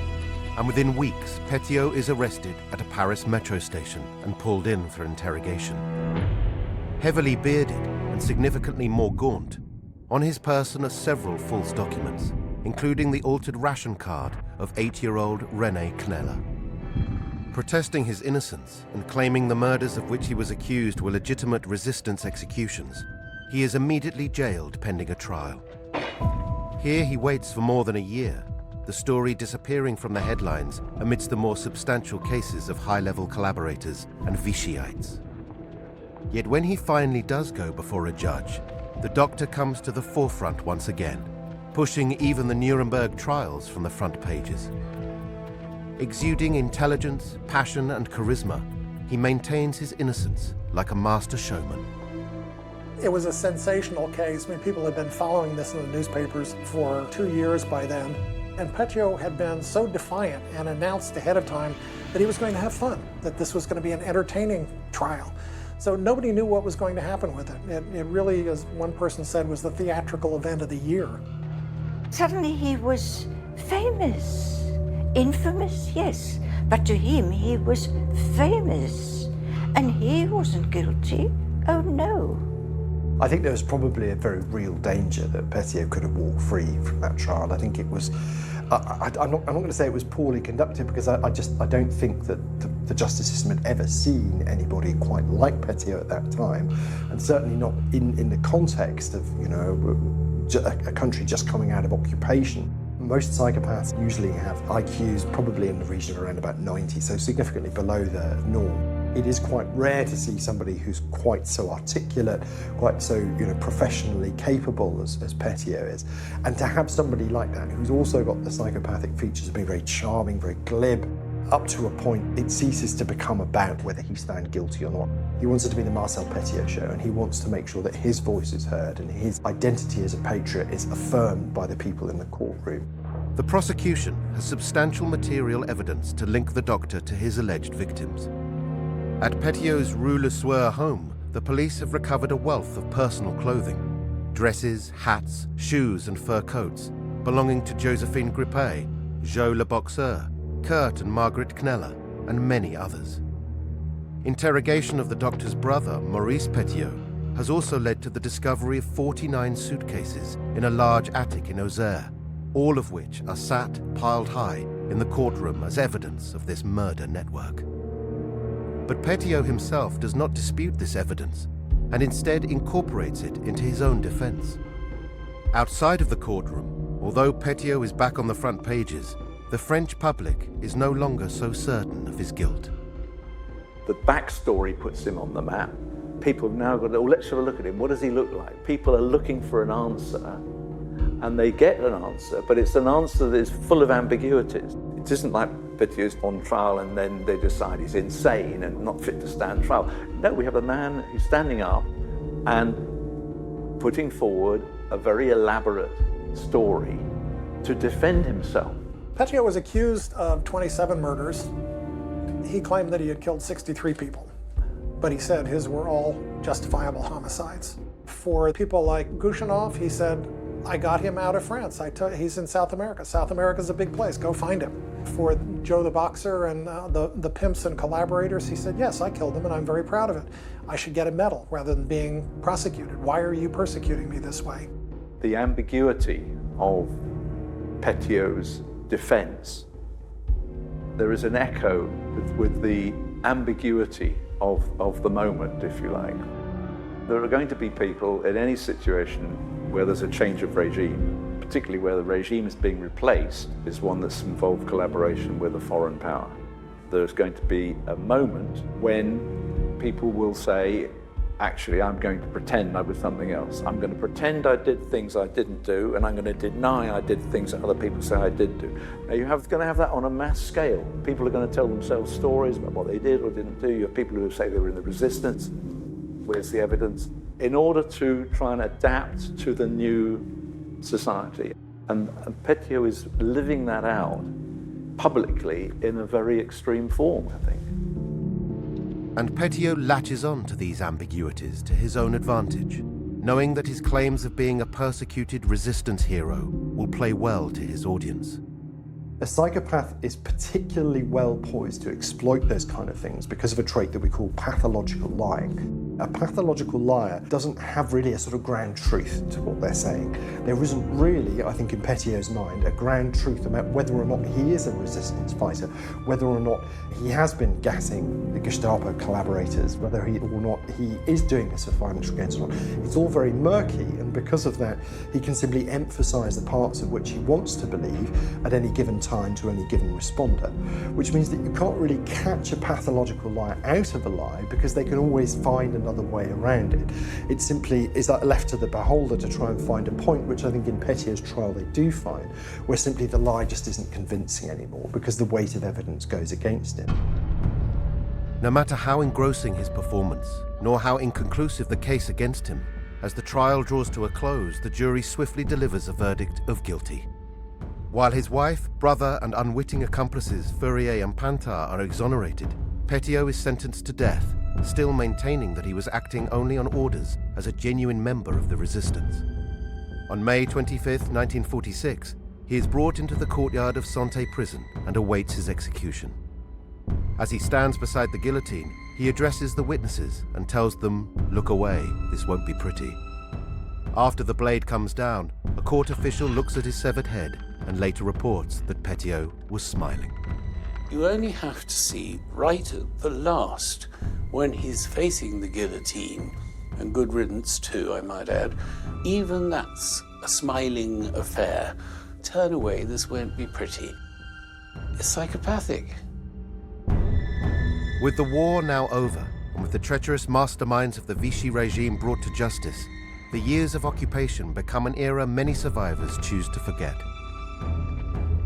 and within weeks, Petiot is arrested at a Paris metro station and pulled in for interrogation. Heavily bearded and significantly more gaunt, on his person are several false documents, including the altered ration card of 8-year-old René Kneller. Protesting his innocence and claiming the murders of which he was accused were legitimate resistance executions, he is immediately jailed pending a trial. Here he waits for more than a year, the story disappearing from the headlines amidst the more substantial cases of high-level collaborators and Vichyites. Yet when he finally does go before a judge, the doctor comes to the forefront once again, pushing even the Nuremberg trials from the front pages. Exuding intelligence, passion, and charisma, he maintains his innocence like a master showman. It was a sensational case. I mean, people had been following this in the newspapers for 2 years by then. And Petiot had been so defiant and announced ahead of time that he was going to have fun, that this was going to be an entertaining trial. So nobody knew what was going to happen with it. It really, as one person said, was the theatrical event of the year. Suddenly he was famous. Infamous, yes, but to him he was famous. And he wasn't guilty. Oh no. I think there was probably a very real danger that Petiot could have walked free from that trial. I think it was, I'm not going to say it was poorly conducted, because I don't think that the justice system had ever seen anybody quite like Petiot at that time, and certainly not in the context of, you know, a country just coming out of occupation. Most psychopaths usually have IQs probably in the region of around about 90, so significantly below the norm. It is quite rare to see somebody who's quite so articulate, quite so, you know, professionally capable as Petiot is. And to have somebody like that who's also got the psychopathic features of being very charming, very glib, up to a point it ceases to become about whether he's found guilty or not. He wants it to be the Marcel Peto show, and he wants to make sure that his voice is heard and his identity as a patriot is affirmed by the people in the courtroom. The prosecution has substantial material evidence to link the doctor to his alleged victims. At Petiot's Rue Le Sueur home, the police have recovered a wealth of personal clothing, dresses, hats, shoes and fur coats belonging to Josephine Grippet, Joe Le Boxeur, Kurt and Margaret Kneller, and many others. Interrogation of the doctor's brother, Maurice Petiot, has also led to the discovery of 49 suitcases in a large attic in Auxerre, all of which are sat piled high in the courtroom as evidence of this murder network. But Petiot himself does not dispute this evidence, and instead incorporates it into his own defense. Outside of the courtroom, although Petiot is back on the front pages, the French public is no longer so certain of his guilt. The backstory puts him on the map. People have now got, oh, let's have a look at him. What does he look like? People are looking for an answer, and they get an answer, but it's an answer that is full of ambiguities. It isn't like Petiot's on trial and then they decide he's insane and not fit to stand trial. No, we have a man who's standing up and putting forward a very elaborate story to defend himself. Petiot was accused of 27 murders. He claimed that he had killed 63 people, but he said his were all justifiable homicides. For people like Gushinov, he said, I got him out of France. He's in South America. South America's a big place. Go find him. For Joe the Boxer and the pimps and collaborators, he said, yes, I killed them and I'm very proud of it. I should get a medal rather than being prosecuted. Why are you persecuting me this way? The ambiguity of Petiot's defense, there is an echo with the ambiguity of the moment, if you like. There are going to be people in any situation where there's a change of regime, particularly where the regime is being replaced, is one that's involved collaboration with a foreign power. There's going to be a moment when people will say, actually, I'm going to pretend I was something else. I'm going to pretend I did things I didn't do, and I'm going to deny I did things that other people say I did do. Now, you're going to have that on a mass scale. People are going to tell themselves stories about what they did or didn't do. You have people who say they were in the resistance. Where's the evidence? In order to try and adapt to the new society. And Petiot is living that out publicly in a very extreme form, I think. And Petiot latches on to these ambiguities to his own advantage, knowing that his claims of being a persecuted resistance hero will play well to his audience. A psychopath is particularly well poised to exploit those kind of things because of a trait that we call pathological lying. A pathological liar doesn't have really a sort of ground truth to what they're saying. There isn't really, I think in Petio's mind, a ground truth about whether or not he is a resistance fighter, whether or not he has been gassing the Gestapo collaborators, whether or not he is doing this for financial gains or not. It's all very murky, and because of that, he can simply emphasise the parts of which he wants to believe at any given time to any given responder, which means that you can't really catch a pathological liar out of a lie because they can always find another way around it. It simply is left to the beholder to try and find a point, which I think in Petio's trial they do find, where simply the lie just isn't convincing anymore because the weight of evidence goes against him. No matter how engrossing his performance, nor how inconclusive the case against him, as the trial draws to a close, the jury swiftly delivers a verdict of guilty. While his wife, brother, and unwitting accomplices Fourier and Pintard are exonerated, Petio is sentenced to death, still maintaining that he was acting only on orders as a genuine member of the resistance. On May 25, 1946, he is brought into the courtyard of Santé prison and awaits his execution. As he stands beside the guillotine, he addresses the witnesses and tells them, "Look away, this won't be pretty." After the blade comes down, a court official looks at his severed head and later reports that Petio was smiling. You only have to see right at the last, when he's facing the guillotine, and good riddance too, I might add, even that's a smiling affair. Turn away, this won't be pretty. It's psychopathic. With the war now over, and with the treacherous masterminds of the Vichy regime brought to justice, the years of occupation become an era many survivors choose to forget.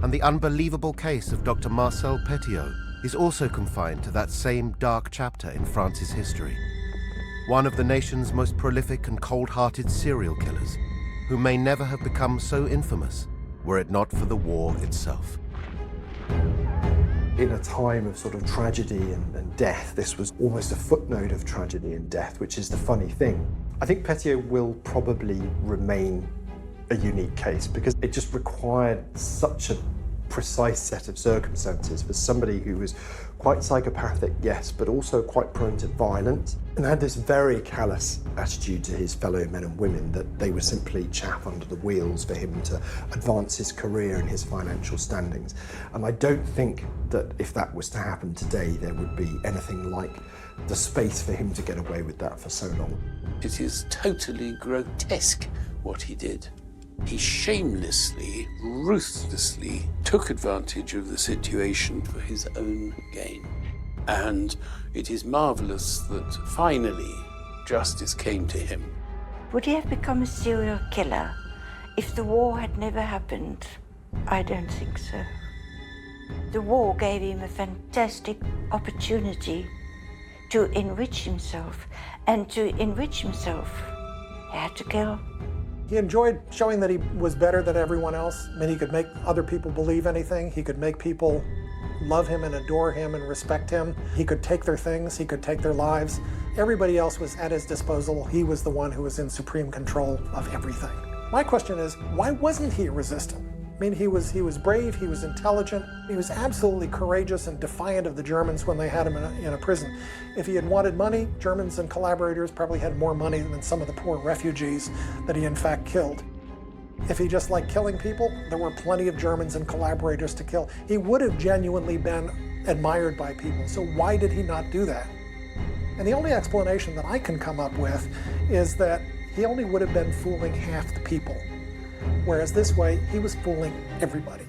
And the unbelievable case of Dr. Marcel Peto is also confined to that same dark chapter in France's history. One of the nation's most prolific and cold-hearted serial killers, who may never have become so infamous were it not for the war itself. In a time of sort of tragedy and death, this was almost a footnote of tragedy and death, which is the funny thing. I think Petio will probably remain a unique case because it just required such a precise set of circumstances for somebody who was quite psychopathic, yes, but also quite prone to violence and had this very callous attitude to his fellow men and women that they were simply chaff under the wheels for him to advance his career and his financial standings. And I don't think that if that was to happen today, there would be anything like the space for him to get away with that for so long. It is totally grotesque what he did. He shamelessly, ruthlessly took advantage of the situation for his own gain. And it is marvelous that finally justice came to him. Would he have become a serial killer if the war had never happened? I don't think so. The war gave him a fantastic opportunity to enrich himself, and to enrich himself, he had to kill. He enjoyed showing that he was better than everyone else. I mean, he could make other people believe anything. He could make people love him and adore him and respect him. He could take their things, he could take their lives. Everybody else was at his disposal. He was the one who was in supreme control of everything. My question is, why wasn't he resistant? I mean, he was brave, he was intelligent, he was absolutely courageous and defiant of the Germans when they had him in a prison. If he had wanted money, Germans and collaborators probably had more money than some of the poor refugees that he in fact killed. If he just liked killing people, there were plenty of Germans and collaborators to kill. He would have genuinely been admired by people, so why did he not do that? And the only explanation that I can come up with is that he only would have been fooling half the people. Whereas this way, he was fooling everybody.